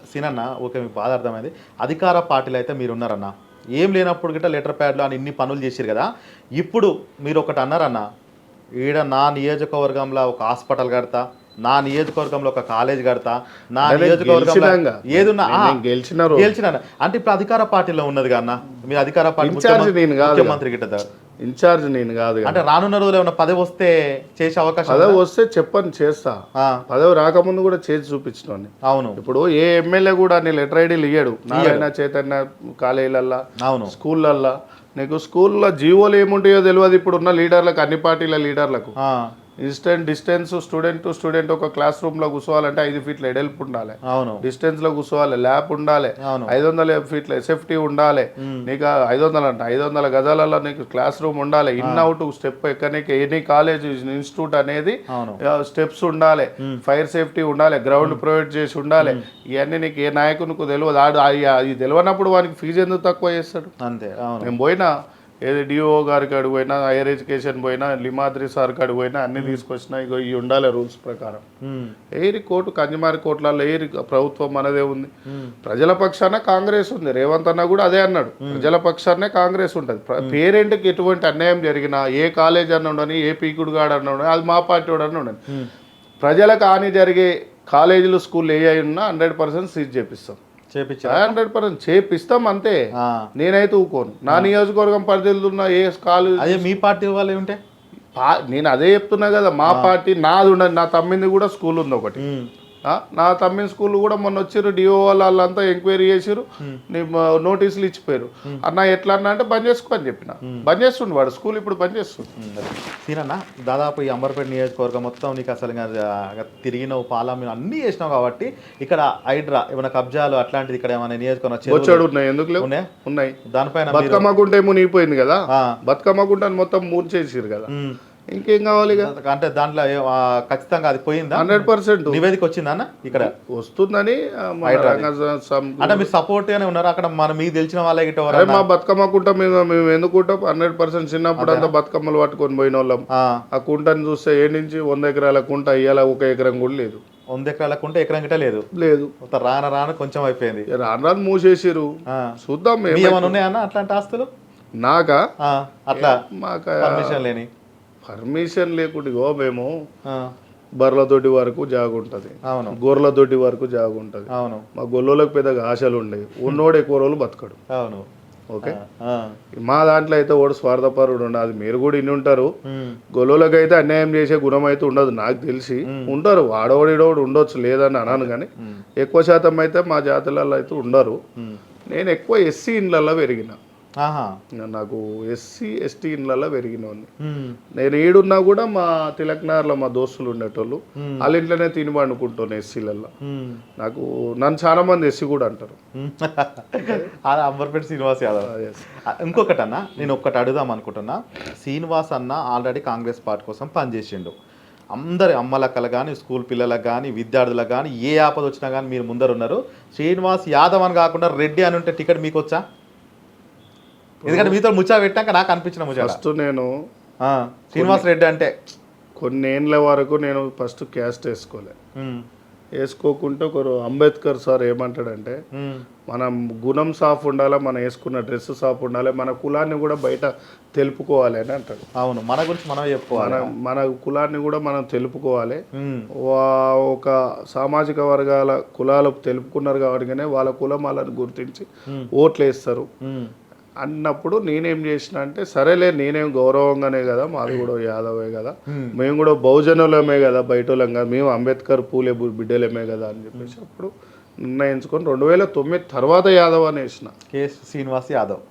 సీనన్న. ఓకే, మీకు బాధ అర్థమైంది. అధికార పార్టీలు అయితే మీరు ఉన్నారన్న, ఏం లేనప్పుడు గిట్ట లెటర్ ప్యాడ్లో అని ఇన్ని పనులు చేశారు కదా. ఇప్పుడు మీరు ఒకటి అన్నారన్న, ఈడ నా నియోజకవర్గంలో ఒక హాస్పిటల్ కడతా, నా నియోజకవర్గంలో ఒక కాలేజ్ కడతా, నా నియోజకవర్గంలో ఏదున్నా గెలిచిన అంటే ఇప్పుడు అధికార పార్టీలో ఉన్నది కదా. మీరు అధికార పార్టీ ముఖ్యమంత్రి గిట్ట ఇన్ఛార్జ్ నేను కాదు. అంటే రానున్న రోజులు ఏమైనా పదవి వస్తే చేసే అవకాశం? పదవి వస్తే చెప్పని చేస్తా. పదవి రాకముందు కూడా చేసి చూపించిన. అవును, ఇప్పుడు ఏ ఎమ్మెల్యే కూడా నీ లెటర్ ఐడీలు ఇయ్యాడు. నారాయణ చైతన్య కాలేజీలల్లా, అవును, స్కూళ్ళల్లా. నీకు స్కూల్లో జీవోలు ఏముంటాయో తెలియదు ఇప్పుడు ఉన్న లీడర్లకు, అన్ని పార్టీల లీడర్లకు. డిస్టెన్స్ స్టూడెంట్ టు స్టూడెంట్ ఒక క్లాస్ రూమ్ లో కూర్చోవాలంటే 5 ఫీట్ల ఎడల్పు ఉండాలి, డిస్టెన్స్ లో కూర్చోవాలి, ల్యాబ్ ఉండాలి, 500 ఫీట్ల SFT ఉండాలి. నీకు 500 గజాలలో నీకు క్లాస్ రూమ్ ఉండాలి. ఇన్ అవుట్ స్టెప్ ఎక్కడానికి ఎనీ కాలేజ్ ఇన్స్టిట్యూట్ అనేది స్టెప్స్ ఉండాలి, ఫైర్ సేఫ్టీ ఉండాలి, గ్రౌండ్ ప్రొవైడ్ చేసి ఉండాలి. ఇవన్నీ నీకు ఏ నాయకునికి తెలియదు. అది తెలియనప్పుడు వానికి ఫీజు ఎందుకు తక్కువ చేస్తాడు? అంతే. నేను పోయినా ఏది DO గారికి అడుగు పోయినా, హైయర్ ఎడ్యుకేషన్ పోయినా, లిమాద్రి సార్కి అడుగు పోయినా అన్ని తీసుకొచ్చినా ఇగో ఇవి ఉండాలి రూల్స్ ప్రకారం. ఏరి కోర్టు కంజమారి కోర్టులలో ఏరి ప్రభుత్వం అనేదే ఉంది. ప్రజల పక్షాన కాంగ్రెస్ ఉంది. రేవంత్ అన్న కూడా అదే అన్నాడు, ప్రజల పక్షాన్నే కాంగ్రెస్ ఉంటుంది. పేరెంట్కి ఎటువంటి అన్యాయం జరిగినా, ఏ కాలేజ్ అన్న ఉండని, ఏ పీకుడు గాడు అన్న ఉండని, అది మా పార్టీ వాడు అన్న ఉండని, ప్రజలకు హాని జరిగే కాలేజీలు స్కూళ్ళు ఏ ఉన్నా 100% సీజ్ చేపిస్తాం. 100% చేపిస్తాం అంతే. నేనైతే ఊకోను. నా నియోజకవర్గం పరిధిలో ఉన్న ఏ కాలేజ్, అదే మీ పార్టీ వాళ్ళు ఉంటే నేను అదే చెప్తున్నా కదా. మా పార్టీ నాది ఉండదు. నా తమ్మింది కూడా స్కూల్ ఉంది ఒకటి. నా తమ్మిన స్కూల్ కూడా మొన్న వచ్చారు, DO వాళ్ళంతా ఎంక్వైరీ చేసారు, నోటీసులు ఇచ్చిపోయారు. అన్న ఎట్లా అన్నా అంటే బంద్ చేసుకో అని చెప్పిన. బంద్ చేస్తుండే వాడు స్కూల్, ఇప్పుడు బంద్ చేస్తుంది. సీనన్న, దాదాపు ఈ అంబర్పేట నియోజకవర్గం మొత్తం నీకు అసలు తిరిగినావు, పాలన అన్నీ చేసినావు కాబట్టి ఇక్కడ హైడ్రా ఏమైనా కబ్జాలు అట్లాంటిది ఇక్కడ ఏమైనా నియోజకవర్గం వచ్చాడు ఉన్నాయి? ఎందుకు లేవు? ఉన్నాయి. దానిపైన బతుకమ్మ గుంట ఏమో నీపోయింది కదా, బతుకమ్మ గుంటని మొత్తం మూర్చేసారు కదా. ఇంకేం కావాలి? అంటే దాంట్లో ఖచ్చితంగా అది పోయిందా? 100% నివేదిక వచ్చిందా ఇక్కడ వస్తుందని. అంటే మీరు సపోర్ట్ గానే ఉన్నారు అక్కడ? మీకు తెలిసిన వాళ్ళే మా బతుకమ్మ కుంట మేము ఎందుకుంటాం 100%. చిన్నప్పుడు అంతా బతుకమ్మలు పట్టుకొని పోయిన వాళ్ళం. ఆ కుంటని చూస్తే ఏ నుంచి 100 ఎకరాల కుంట ఇయ్యాల 1 ఎకరం కూడా లేదు. 100 ఎకరాల కుంట ఎకరం గిట్ట లేదు. రాను కొంచెం అయిపోయింది. రాను మూసేసిరు. చూద్దాం ఏమైనా ఉన్నాయన్న అట్లాంటి ఆస్తులు. నాకా అట్లా మాకు పర్మిషన్ లేని పర్మిషన్ లేకుండా ఇగో మేము ఆ, బర్రెల దొడ్డి వరకు జాగు ఉంటుంది, అవును గొర్రెల దొడ్డి వరకు జాగు ఉంటుంది. అవును మా గొల్లోళ్ళకి పెద్దగా ఆశలు ఉండేవి, ఉన్నోడు ఎక్కువ రోజులు బతకడు. అవును ఓకే, ఆ, మా దాంట్లో అయితే ఓడు స్వార్థపరుడు ఉండదు. అది మీరు కూడా ఇన్ని ఉంటారు. ఉమ్, గొల్లోళ్ళకి అయితే అన్యాయం చేసే గుణం అయితే ఉండదు నాకు తెలిసి. ఉంటారు వాడోడిడోడు ఉండొచ్చు, లేదని అన్నాను, కానీ ఉమ్, ఎక్కువ శాతం అయితే మా జాతులలో అయితే ఉండరు. ఉమ్. నేను ఎక్కువ ఎస్సీ ఇండ్లలో పెరిగిన, ఆహా నాకు ఎస్సీ ఎస్టీ ఇండ్లలో పెరిగినోని. ఉమ్, నేను ఈడున్నా కూడా మా తిలక్నగర్లో మా దోస్తులు ఉండేటోళ్ళు, వాళ్ళ ఇంట్లోనే తిని పండుకుంటాను ఎస్సీలలో. ఉమ్, నాకు నన్ను చాలా మంది ఎస్సీ కూడా అంటారు. ఉమ్. అది అంబర్పేట శ్రీనివాస్ యాదవ్. Yes. ఇంకొకటి అన్న, నేను ఒక్కటి అడుగుదాం అనుకుంటున్నా. శ్రీనివాస్ అన్న ఆల్రెడీ కాంగ్రెస్ పార్టీ కోసం పనిచేసిండు. అందరి అమ్మలక్కలు కానీ, స్కూల్ పిల్లలకు కానీ, విద్యార్థులకు కానీ ఏ ఆపద వచ్చినా కానీ మీరు ముందరున్నారు. శ్రీనివాస్ యాదవ్ అని కాకుండా రెడ్డి అని ఉంటే టికెట్ మీకు వచ్చా? ఎందుకంటే మీతో ముచ్చా పెట్టాక నాకు అనిపించిన ముచ్చట. ఫస్ట్ నేను శ్రీనివాస్ రెడ్డి అంటే కొన్ని ఏండ్ల వరకు నేను ఫస్ట్ క్యాస్ట్ వేసుకోలే. ఉమ్, వేసుకోకుంటే ఒకరు అంబేద్కర్ సార్ ఏమంటాడంటే, ఉమ్, మనం గుణం సాఫ్ ఉండాలి, మనం వేసుకున్న డ్రెస్ సాఫ్ ఉండాలి, మన కులాన్ని కూడా బయట తెలుపుకోవాలి అని అంటాడు. అవును, మన గురించి మనమే చెప్పుకోవాలి. మన కులాన్ని కూడా మనం తెలుపుకోవాలి. ఉమ్, ఒక సామాజిక వర్గాల కులాలు తెలుపుకున్నారు కాబట్టినే వాళ్ళ కులం వాళ్ళని గుర్తించి ఓట్లు వేస్తారు ఉమ్, అన్నప్పుడు నేనేం చేసిన అంటే, సరేలే నేనేం గౌరవంగానే కదా, మాది కూడా యాదవే కదా, మేము కూడా బహుజనులమే కదా, బయటోళ్ళం కదా, మేము అంబేద్కర్ పూలే బిడ్డలమే కదా అని చెప్పేసి అప్పుడు నిర్ణయించుకొని 2009 తర్వాత యాదవ్ అని వేసిన. కె శ్రీనివాస్ యాదవ్.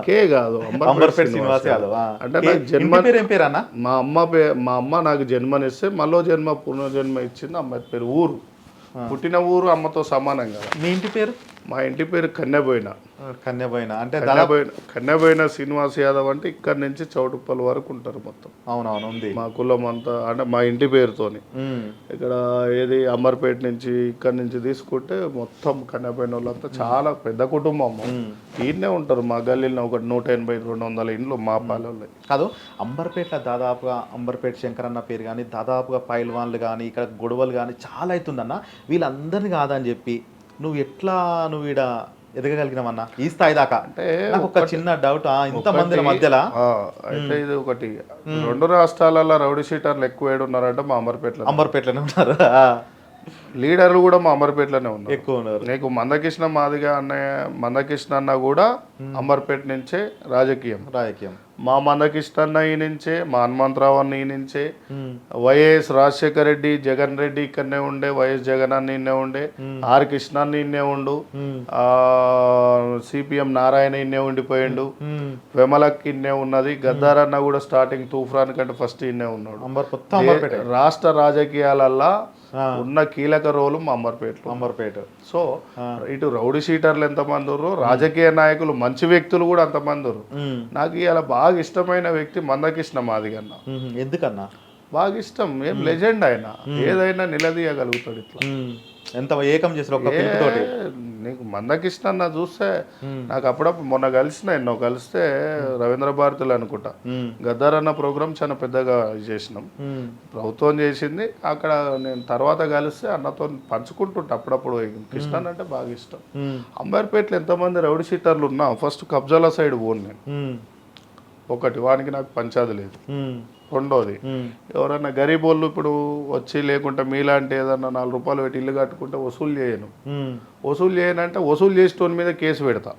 కే కాదు, అంబర్పేట శ్రీనివాస్ యాదవ్. అంటే నాకు జన్మ పేరు ఏం పేరు అన్న? మా అమ్మ నాకు జన్మనిస్తే మళ్ళీ పునర్జన్మ ఇచ్చింది. అమ్మ పేరు ఊరు, పుట్టిన ఊరు అమ్మతో సమానం కదా. మీ ఇంటి పేరు? మా ఇంటి పేరు కన్యబోయిన. కన్యబోయిన అంటే కన్యబోయిన శ్రీనివాస్ యాదవ్ అంటే ఇక్కడ నుంచి చౌటుప్పల్ వరకు ఉంటారు మొత్తం. అవునవును ఉంది. మా కులం అంతా అంటే మా ఇంటి పేరుతోని. ఇక్కడ ఏది అంబర్పేట నుంచి ఇక్కడ నుంచి తీసుకుంటే మొత్తం కన్యబోయిన వాళ్ళంతా చాలా పెద్ద కుటుంబం. ఈయనే ఉంటారు మా గల్లీలో ఒక 180-200 ఇండ్లు మా పాలెల్లో. కాదు, అంబర్పేటలో దాదాపుగా అంబర్పేట శంకర్ అన్న పేరు కానీ, దాదాపుగా పైల్వాన్లు కానీ, ఇక్కడ గొడవలు కానీ చాలా అవుతుందన్న. వీళ్ళందరినీ కాదని చెప్పి నువ్వు ఈడ ఎదగగలిగినామన్నా ఈ స్థాయి దాకా? అంటే నాకు ఒక చిన్న డౌట్, ఇంతమంది మధ్యలో అయితే ఇది ఒకటి, 2 రాష్ట్రాలలో రౌడీ షీటర్లు ఎక్కువ ఏడున్నారంటే మా అంబర్పేటలోనే ఉన్నారు. లీడర్లు కూడా మా అంబర్పేటలోనే ఉన్నారు, ఎక్కువ ఉన్నారు. నీకు మందకృష్ణ మాదిగా మందకృష్ణ అన్న కూడా అంబర్పేట నుంచే రాజకీయం. మా మందకృష్ణ అన్న ఈ నుంచే, మా హనుమంతరావు అన్న ఈ నుంచే, వైఎస్ రాజశేఖర రెడ్డి, జగన్ రెడ్డి ఇక్కడనే ఉండే, వైఎస్ జగన్ అన్న ఇన్నే ఉండే, ఆర్ కృష్ణ అన్న ఇన్నే ఉండు, సిపిఎం నారాయణ ఇన్నే ఉండిపోయిండు, వెమలక్ ఇన్నే ఉన్నది, గద్దార్ అన్న కూడా స్టార్టింగ్ తూఫాన్ కంటే ఫస్ట్ ఇన్నే ఉన్నాడు. రాష్ట్ర రాజకీయాలల్లా ఉన్న కీలక రోలు మా అంబర్పేట. సో ఇటు రౌడీ షీటర్లు ఎంతమంది ఉన్నారు, రాజకీయ నాయకులు మంచి వ్యక్తులు కూడా అంతమంది ఉన్నారు. నాకు ఇలా బాగా ఇష్టమైన వ్యక్తి మందకృష్ణ మాదిగన్న. ఎందుకన్నా బాగా ఇష్టం, ఏం లెజెండ్ ఆయన, ఏదైనా నిలదీయగలుగుతాడు. ఇట్లా ఎంత ఏకం చేసిన నీకు మందకృష్ణ అన్న చూస్తే నాకు అప్పుడప్పుడు మొన్న కలిస్తే రవీంద్ర భారతులు అనుకుంటా, గద్దర్ అన్న ప్రోగ్రామ్ చాలా పెద్దగా చేసినాం, ప్రభుత్వం చేసింది. అక్కడ నేను తర్వాత కలిస్తే అన్నతో పంచుకుంటుంటా అప్పుడప్పుడు. కృష్ణ అంటే బాగా ఇష్టం. అంబర్పేటలో ఎంతమంది రౌడీ షీటర్లు ఉన్నా ఫస్ట్ కబ్జాల సైడ్ పోను నేను. ఒకటి, వానికి నాకు పంచాది లేదు. రెండోది, ఎవరన్నా గరీబ్ వాళ్ళు ఇప్పుడు వచ్చి లేకుంటే మీలాంటి ఏదన్నా 4 రూపాయలు పెట్టి ఇల్లు కట్టుకుంటే వసూలు చేయను. వసూలు చేయనంటే వసూలు చేసేటోని మీద కేసు పెడతా.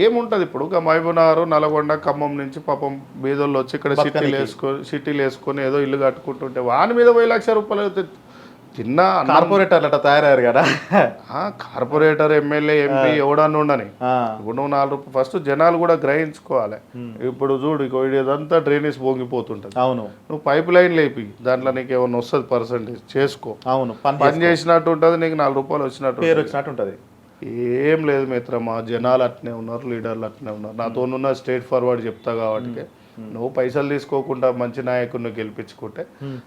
ఏముంటది ఇప్పుడు మహబూబ్నగర్, నల్గొండ, ఖమ్మం నుంచి పాపం బీదోళ్ళు వచ్చి ఇక్కడ సిటీలు వేసుకొని ఏదో ఇల్లు కట్టుకుంటుంటే వాని మీద 10 లక్షల రూపాయలు చిన్న కార్పొరేటర్ అట్లా తయారయ్యారు కదా. కార్పొరేటర్, ఎమ్మెల్యే, ఎంపీ ఎవడన్నా ఉండని. ఇప్పుడు నువ్వు 4 రూపాయలు ఫస్ట్ జనాలు కూడా గ్రహించుకోవాలి. ఇప్పుడు చూడు ఇదంతా డ్రైనేజ్ పొంగిపోతుంటది. అవును, నువ్వు పైప్ లైన్ లేపి దాంట్లో నీకు ఏమన్నా వస్తుంది పర్సెంటేజ్ చేసుకో. అవును, పని చేసినట్టు ఉంటుంది, నీకు 4 రూపాయలు వచ్చినట్టు ఉంటుంది. ఏం లేదు మిత్రమా, జనాలు అట్నే ఉన్నారు, లీడర్లు అట్నే ఉన్నారు. నాతో ఉన్న స్ట్రైట్ ఫార్వర్డ్ చెప్తా కాబట్టి, నువ్వు పైసలు తీసుకోకుండా మంచి నాయకుడిని గెలిపించుకుంటే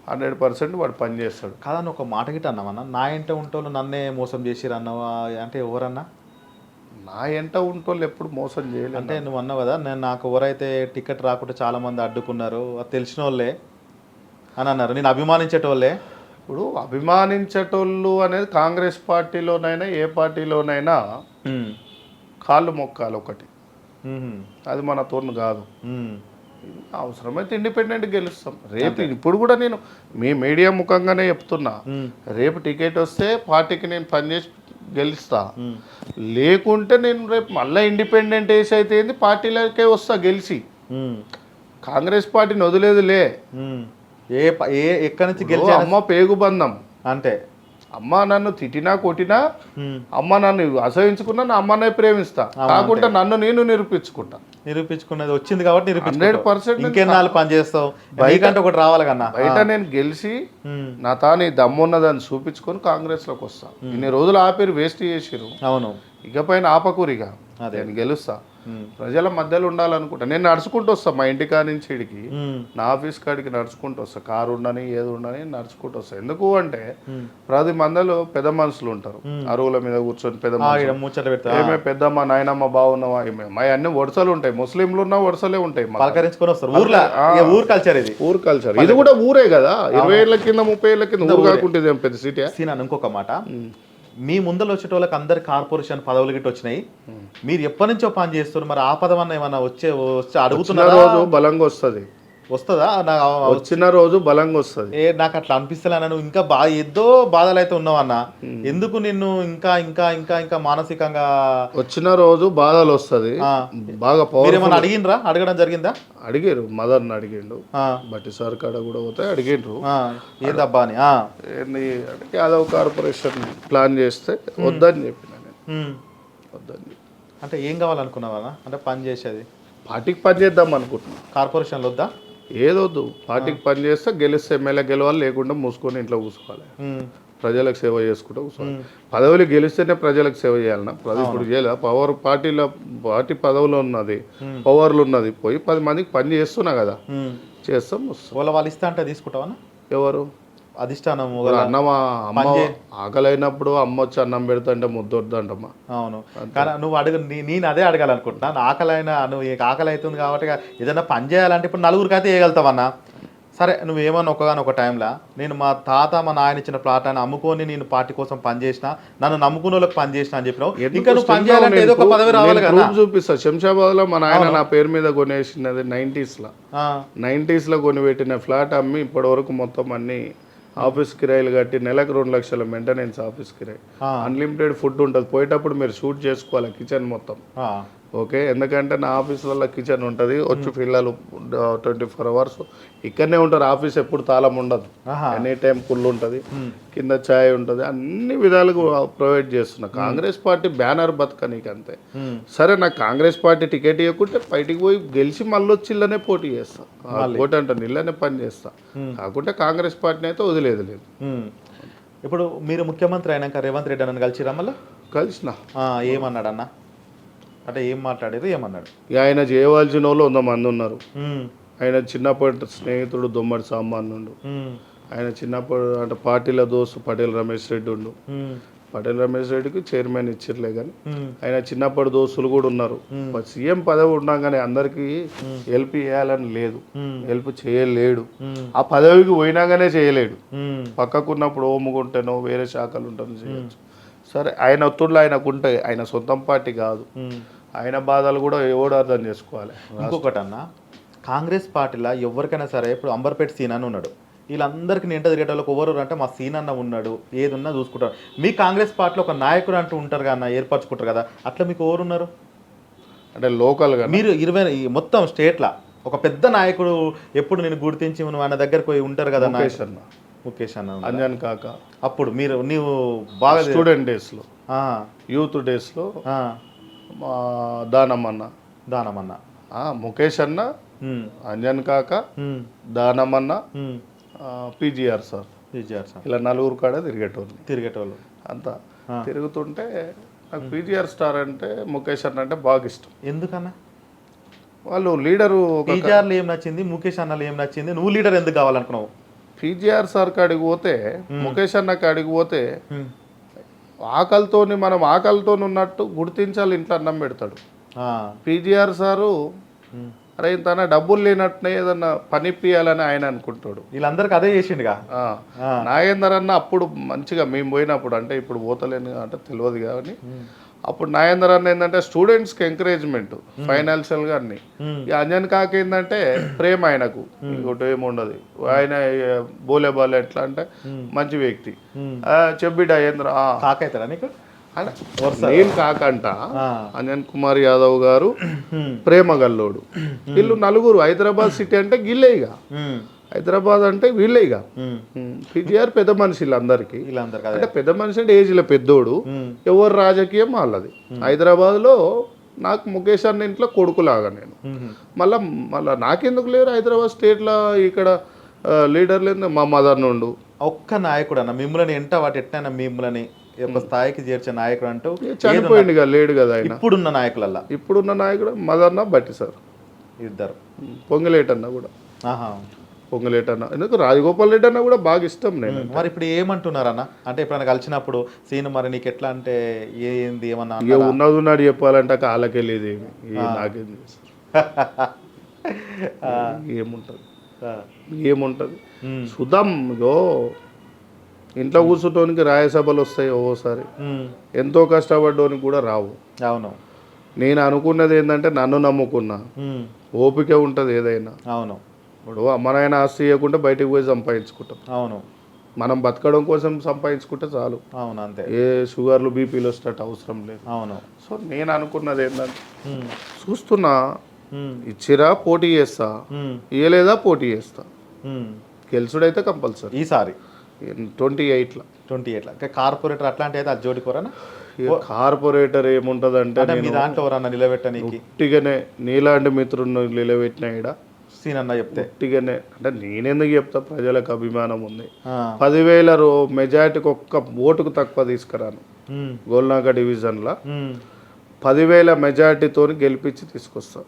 100% వాడు పని చేస్తాడు. కాదని ఒక మాట గిట్ట అన్నామన్నా, నా ఇంట ఉంటోళ్ళు నన్నే మోసం చేసిరు అన్నావా అంటే ఎవరన్నా? నా ఎంట ఉంటోళ్ళు ఎప్పుడు మోసం చేయలేదు. అంటే నువ్వు అన్నావు కదా, నాకు ఎవరైతే టికెట్ రాకుండా చాలా మంది అడ్డుకున్నారు, అది తెలిసిన వాళ్ళే అని అన్నారు, నేను అభిమానించేటోళ్ళే. ఇప్పుడు అభిమానించేటోళ్ళు అనేది కాంగ్రెస్ పార్టీలోనైనా ఏ పార్టీలోనైనా కాళ్ళు మొక్కాలి. ఒకటి అది మనతో కాదు. అవసరమైతే ఇండిపెండెంట్ గెలుస్తాం. రేపు ఇప్పుడు కూడా నేను మీ మీడియా ముఖంగానే చెప్తున్నా, రేపు టికెట్ వస్తే పార్టీకి నేను పనిచేసి గెలుస్తా, లేకుంటే నేను రేపు మళ్ళీ ఇండిపెండెంట్ వేసి అయితే ఏంది పార్టీలకే వస్తా గెలిచి. కాంగ్రెస్ పార్టీని వదిలేదులే. ఎక్కడి నుంచి గెలిచి అమ్మ పేగు బంధం అంటే అమ్మ నన్ను తిట్టినా కొట్టినా, అమ్మ నన్ను అసహించుకున్నా నా అమ్మనే ప్రేమిస్తా, కాకుండా నన్ను నేను నిరూపించుకున్నది వచ్చింది కాబట్టి 100% ఇంకెన్నాళ్ళు పని చేస్తావు, బయట ఒకటి రావాలి కన్నా. బయట నేను గెలిచి నా తాను దమ్మున్నదని చూపించుకొని కాంగ్రెస్ లోకి వస్తా. ఇన్ని రోజులు ఆపేరు, వేస్ట్ చేసిరు. అవును, ఇకపైన ఆపకూరిగా నేను గెలుస్తా. ప్రజల మధ్యలో ఉండాలనుకుంటా. నేను నడుచుకుంటూ వస్తా, మా ఇంటి కాడి నుంచి ఇడికి నా ఆఫీస్ కాడికి నడుచుకుంటూ వస్తా. కారు ఉండని ఏది ఉండని నడుచుకుంటూ వస్తా. ఎందుకు అంటే 10 మందిలో పెద్ద మనుషులు ఉంటారు, అరువుల మీద కూర్చొని ఏమే పెద్దమ్మ నాయనమ్మ బాగున్నావా, మా అన్ని వరుసలు ఉంటాయి. ముస్లింలు ఉన్న వరుసలే ఉంటాయి. ఊరు కల్చర్ ఇది కూడా ఊరే కదా. 20 ఏళ్ల కింద 30 ఏళ్ల కింద ఊరు కాకుంటే పెద్ద సిటీ. ఇంకొక మాట, మీ ముందర వచ్చే వాళ్ళకి అందరు కార్పొరేషన్ పదవులు గిట్ట వచ్చినాయి, మీరు ఎప్పటి నుంచో పని చేస్తారు, మరి ఆ పదం అన్న ఏమన్నా వచ్చే అడుగుతున్నారు? రోజు బలంగా వస్తుందా? వచ్చిన రోజు బలంగా వస్తుంది. నాకు అట్లా అనిపిస్తలే. నువ్వు ఇంకా ఏదో బాధలు అయితే ఉన్నావన్న, ఎందుకు నిన్ను ఇంకా ఇంకా ఇంకా ఇంకా మానసికంగా వచ్చిన రోజు బాధలు వస్తుంది. బాగా ఏమన్నా అడిగినరా? అడగడం జరిగిందా? అడిగారు, మదర్ని అడిగిండు, బట్టి సార్ కాడ కూడా పోతే అడిగిండ్రు ఏందబ్బా అని. యాదవ్ కార్పొరేషన్ ప్లాన్ చేస్తే వద్దని చెప్పిన నేను. వద్దని అంటే ఏం కావాలనుకున్నావా? అంటే పని చేసేది పార్టీకి పని చేద్దాం అనుకుంటున్నా. కార్పొరేషన్లో వద్దా? ఏదొద్దు, పార్టీకి పని చేస్తే గెలిస్తే ఎమ్మెల్యే గెలవాలి, లేకుండా మూసుకొని ఇంట్లో కూర్చోవాలి, ప్రజలకు సేవ చేసుకుంటూ కూర్చోవాలి. పదవులు గెలిస్తేనే ప్రజలకు సేవ చేయాలన్నా? ఇప్పుడు చేయాలి. పార్టీ పదవులు ఉన్నది, పవర్లు ఉన్నది, పోయి 10 మందికి పని చేస్తున్నా కదా, చేస్తాం. వాళ్ళు ఇస్తా అంటే తీసుకుంటావా? ఎవరు? అధిష్టానం. అన్నమా అమ్మ ఆకలి అయినప్పుడు అమ్మ వచ్చి అన్నం పెడతా అంటే ముద్దొద్దంటమ్మా. అవును, కానీ నువ్వు నేను అదే అడగాలనుకుంటున్నా. నువ్వు ఆకలి అవుతుంది కాబట్టి ఏదైనా పని చేయాలంటే ఇప్పుడు నలుగురికి అయితే వేయగలుగుతావన్నా. సరే, నువ్వేమన్నా ఒక టైంలో నేను మా తాత మా నాయన ఇచ్చిన ప్లాట్ అని అమ్ముకొని నేను పార్టీ కోసం పనిచేసిన, నన్ను నమ్ముకున్న వాళ్ళకి పనిచేసిన అని చెప్పినావు. ఇంకా నువ్వు పని చేయాలంటే ఏదో ఒక పదవి రావాలి కదా. చూపిస్తా. శంషాబాద్ లో మా నాయన నా పేరు మీద కొనేసినది 90s లో కొనిపెట్టిన ఫ్లాట్ అమ్మి ఇప్పటి వరకు మొత్తం అన్ని ఆఫీస్ కిరాయిలు కట్టి నెలకు 2 లక్షల మెయింటెనెన్స్, ఆఫీస్ కిరాయి, అన్లిమిటెడ్ ఫుడ్ ఉంటుంది. పోయేటప్పుడు మీరు షూట్ చేసుకోవాలి కిచెన్ మొత్తం. ఓకే, ఎందుకంటే నా ఆఫీసులలో కిచెన్ ఉంటుంది, వచ్చి పిల్లలు 24 అవర్స్ ఇక్కడనే ఉంటారు. ఆఫీస్ ఎప్పుడు తాళం ఉండదు, ఎనీ టైం కుళ్ళు ఉంటుంది, కింద ఛాయ్ ఉంటుంది, అన్ని విధాలుగా ప్రొవైడ్ చేస్తున్నా. కాంగ్రెస్ పార్టీ బ్యానర్ బతకనీకి అంతే. సరే, నాకు కాంగ్రెస్ పార్టీ టికెట్ ఇవ్వకుంటే బయటికి పోయి గెలిచి మళ్ళీ వచ్చి ఇళ్ళనే పోటీ చేస్తా. పోటీ అంటాను, ఇళ్ళనే పని చేస్తా. కాకుంటే కాంగ్రెస్ పార్టీని అయితే వదిలేదు లేదు. ఇప్పుడు మీరు ముఖ్యమంత్రి అయినాక రేవంత్ రెడ్డి అన్న కలిసిరా? మళ్ళీ కలిసిన. ఏమన్నాడు అన్న? అంటే ఏం మాట్లాడారు, ఏమన్నాడు? ఆయన చేయవలసిన వాళ్ళు 100 మంది ఉన్నారు. ఆయన చిన్నప్పటి స్నేహితుడు దొమ్మడి సామాన్యుడు. ఆయన చిన్నప్పుడు అంటే పార్టీల దోస్తు పటేల్ రమేష్ రెడ్డి ఉండు. పటేల్ రమేష్ రెడ్డికి చైర్మన్ ఇచ్చిర్లే కానీ ఆయన చిన్నప్పటి దోస్తులు కూడా ఉన్నారు. సీఎం పదవి ఉండగానే అందరికీ హెల్ప్ చేయాలని లేదు, హెల్ప్ చేయలేడు. ఆ పదవికి పోయినాగానే చేయలేడు. పక్కకున్నప్పుడు ఓముకుంటేనో వేరే శాఖలు ఉంటానో చేయొచ్చు. సరే, ఆయన ఒత్తుడులో ఆయనకుంటే, ఆయన సొంతం పార్టీ కాదు, ఆయన బాధలు కూడా ఎవడు అర్థం చేసుకోవాలి. ఇంకొకటి అన్న, కాంగ్రెస్ పార్టీలో ఎవరికైనా సరే, ఇప్పుడు అంబర్పేట సీన్ అని ఉన్నాడు, వీళ్ళందరికీ నేను తిరిగేటోళ్ళకి ఎవరు అంటే మా సీన్ అన్న ఉన్నాడు, ఏది ఉన్నా చూసుకుంటారు. మీ కాంగ్రెస్ పార్టీలో ఒక నాయకుడు అంటూ ఉంటారు కదా, ఏర్పరచుకుంటారు కదా, అట్లా మీకు ఎవరు ఉన్నారు? అంటే లోకల్గా మీరు 20 మొత్తం స్టేట్లో ఒక పెద్ద నాయకుడు ఎప్పుడు నేను గుర్తించి నువ్వు ఆయన దగ్గరకు పోయి ఉంటారు కదా? ముఖేష్ అన్న, అంజన్ కాక. అప్పుడు నీవు బాగా స్టూడెంట్ డేస్లో, యూత్ డేస్లో దానమన్న, ముఖేష్ అన్న, అంజన్ కాక, దానమన్న, పీజీఆర్ సార్, ఇలా 4 కాడ తిరిగేటోళ్ళు అంతా. తిరుగుతుంటే నాకు పీజీఆర్ స్టార్ అంటే, ముఖేష్ అన్న అంటే బాగా ఇష్టం. ఎందుకన్నా? వాళ్ళు లీడరు. పీజీఆర్లో ఏం నచ్చింది, ముఖేష్ అన్నలో ఏం నచ్చింది, నువ్వు లీడర్ ఎందుకు కావాలనుకున్నావు? పీజీఆర్ సార్ కాడికి పోతే, ముఖేష్ అన్న కాడికి పోతే ఆకలితోని మనం ఆకలితో ఉన్నట్టు గుర్తించాలి, ఇంట్లో అన్నం పెడతాడు. పీజీఆర్ సారు అరే తన డబ్బులు లేనట్టునే ఏదన్నా పని ఇప్పియాలని ఆయన అనుకుంటాడు. వీళ్ళందరికీ అదే చేసిండుగా. నాగేందర్ అన్న అప్పుడు మంచిగా మేము పోయినప్పుడు, అంటే ఇప్పుడు పోతలేను అంటే తెలియదు కానీ అప్పుడు నాగేందర్ అన్న ఏంటంటే స్టూడెంట్స్కి ఎంకరేజ్మెంట్ ఫైనాన్షియల్గా అన్ని. ఇక అంజన్ కాక ఏంటంటే ప్రేమ ఆయనకు ఇంకోటి ఏముండదు. ఆయన బోలే బాలే ఎట్లా అంటే మంచి వ్యక్తి. చెప్పిడా ఏంద్ర కాకైతారా నీకు? నేను కాకంట అంజన్ కుమార్ యాదవ్ గారు ప్రేమ గల్లోడు. వీళ్ళు నలుగురు హైదరాబాద్ సిటీ అంటే గిల్లేగా, హైదరాబాద్ అంటే వీళ్ళేగా. కేటీఆర్ పెద్ద మనిషి వీళ్ళందరికీ. అంటే పెద్ద మనిషి అంటే ఏజ్లో పెద్దోడు, ఎవరు రాజకీయం వాళ్ళది. హైదరాబాద్లో నాకు ముఖేష్ అన్న ఇంట్లో కొడుకులాగా నేను. మళ్ళా నాకెందుకు లేరు హైదరాబాద్ స్టేట్లో ఇక్కడ లీడర్లు మా మదర్ నుండు. ఒక్క నాయకుడు అన్న మిమ్మల్ని ఎంట వాటి ఎట్లయినా మిమ్మల్ని ఒక స్థాయికి చేర్చే నాయకుడు అంటూ చనిపోయింది కదా, లేడు కదా ఆయన. ఇప్పుడున్న నాయకులల్లా ఇప్పుడున్న నాయకుడు మదర్న బట్టి సార్ ఇద్దరు. పొంగలేటన్న కూడా, పొంగలేటన్న ఎందుకు రాజగోపాల్ రెడ్డి అన్న కూడా బాగా ఇష్టం నేను. మరి ఇప్పుడు ఏమంటున్నారన్న? అంటే ఎప్పుడైనా కలిసినప్పుడు సీన్ మరి నీకు ఎట్లా అంటే ఏంది ఏమన్నా ఉన్నది ఉన్నాడు చెప్పాలంటే కాళ్ళకే లేదు నాకేం ఏముంటది ఏముంటది సుధం. ఇగో ఇంట్లో కూర్చుంటోనికి రాయసభలు వస్తాయి ఒక్కోసారి, ఎంతో కష్టపడ్డోనికి కూడా రావు. అవును. నేను అనుకున్నది ఏంటంటే నన్ను నమ్ముకున్నా, ఓపిక ఉంటుంది ఏదైనా. అవును. ఇప్పుడు అమ్మనైనా ఆస్తి ఇవ్వకుండా బయటకు పోయి సంపాదించుకుంటాం. అవును. మనం బతకడం కోసం సంపాదించుకుంటే చాలు. అవును అంతే. ఏ షుగర్లు బీపీలు వచ్చేటట్టు అవసరం లేదు. అవును. సో నేను అనుకున్నది ఏంటంటే చూస్తున్నా, ఇచ్చిరా పోటీ చేస్తా, ఇయ్యలేదా పోటీ చేస్తా. గెలుచుడైతే కంపల్సరీ ఈసారి 28లో. కార్పొరేటర్ అట్లాంటి అయితే అది జోడికోరనా? కార్పొరేటర్ ఏముంటది అంటే మీ దాంట్లో ఎవరన్నా నిలబెట్టనీకి ఉట్టిగానే నీలాంటి మిత్రులను నిలబెట్టిన ఈడ సీన్ అన్న చెప్తే ఉట్టిగానే అంటే నేనెందుకు చెప్తా, ప్రజలకు అభిమానం ఉంది. 10,000 మెజార్టీకి ఒక్క ఓటుకు తక్కువ తీసుకురాను. గోల్నాక డివిజన్లో 10,000 మెజార్టీతో గెలిపించి తీసుకొస్తా.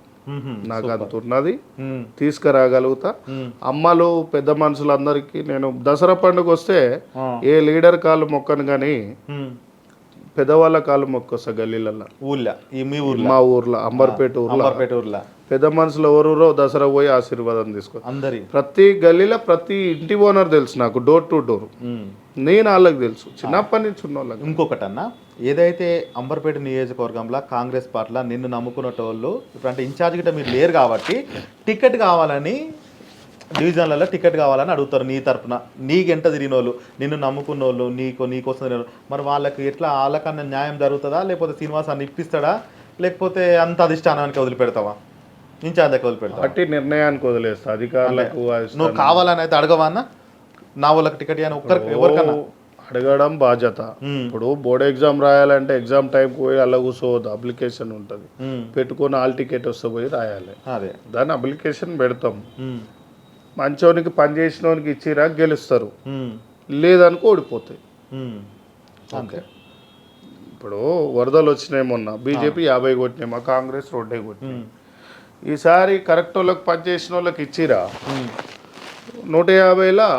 నాకు అంత ఉన్నది, తీసుకురాగలుగుతా. అమ్మలు పెద్ద మనుషులందరికీ నేను దసరా పండుగ వస్తే ఏ లీడర్ కాళ్ళు మొక్కను కానీ పెద్దవాళ్ళ కాళ్ళు మొక్కొస్తా. గల్లీలలో మా ఊర్లో అంబర్పేట ఊర్లో పెద్ద మనుషులు ఎవరో దసరా పోయి ఆశీర్వాదం తీసుకో. ప్రతి గల్లీలో ప్రతి ఇంటి ఓనర్ తెలుసు నాకు, డోర్ టు డోర్. నేను వాళ్ళకి తెలుసు చిన్నప్పటి నుంచి ఉన్న వాళ్ళకి. ఇంకొకటి అన్న, ఏదైతే అంబర్పేట నియోజకవర్గంలో కాంగ్రెస్ పార్టీలో నిన్ను నమ్ముకున్నటోళ్ళు ఇప్పుడు అంటే ఇన్ఛార్జ్ గిట్ట మీరు లేరు కాబట్టి టికెట్ కావాలని డివిజన్లలో టికెట్ కావాలని అడుగుతారు నీ తరపున. నీకెంట తిరిగిన వాళ్ళు, నిన్ను నమ్ముకున్న వాళ్ళు, నీకోసం తిరిగిన మరి వాళ్ళకి ఎట్లా వాళ్ళకన్నా న్యాయం జరుగుతుందా, లేకపోతే శ్రీనివాసాన్ని ఇప్పిస్తాడా, లేకపోతే అంత అధిష్టానానికి వదిలిపెడతావా, ఇన్ఛార్జ్ దగ్గర వదిలిపెడతావా? పార్టీ నిర్ణయానికి వదిలేస్తా అధికారులకు. నువ్వు కావాలని అయితే అడగవా అన్న? నా వాళ్ళకి టికెట్ అని ఒక్కరికి ఎవరికన్నా అడగడం బాధ్యత. ఇప్పుడు బోర్డు ఎగ్జామ్ రాయాలంటే ఎగ్జామ్ టైంకి పోయి అలా కూర్చోవద్దు, అప్లికేషన్ ఉంటుంది పెట్టుకొని ఆల్ టికెట్ వస్తే పోయి రాయాలి. దాన్ని అప్లికేషన్ పెడతాం. మంచోనికి పని చేసినోనికి ఇచ్చిరా గెలుస్తారు, లేదనుకో ఓడిపోతాయి. అంతే. ఇప్పుడు వరదలు వచ్చినాయి మొన్న, బీజేపీ 50 కొట్టినాయి, మా కాంగ్రెస్ 2 కొట్టినాయి. ఈసారి కరెక్ట్ వాళ్ళకి పని చేసిన వాళ్ళకి ఇచ్చిరా 150లో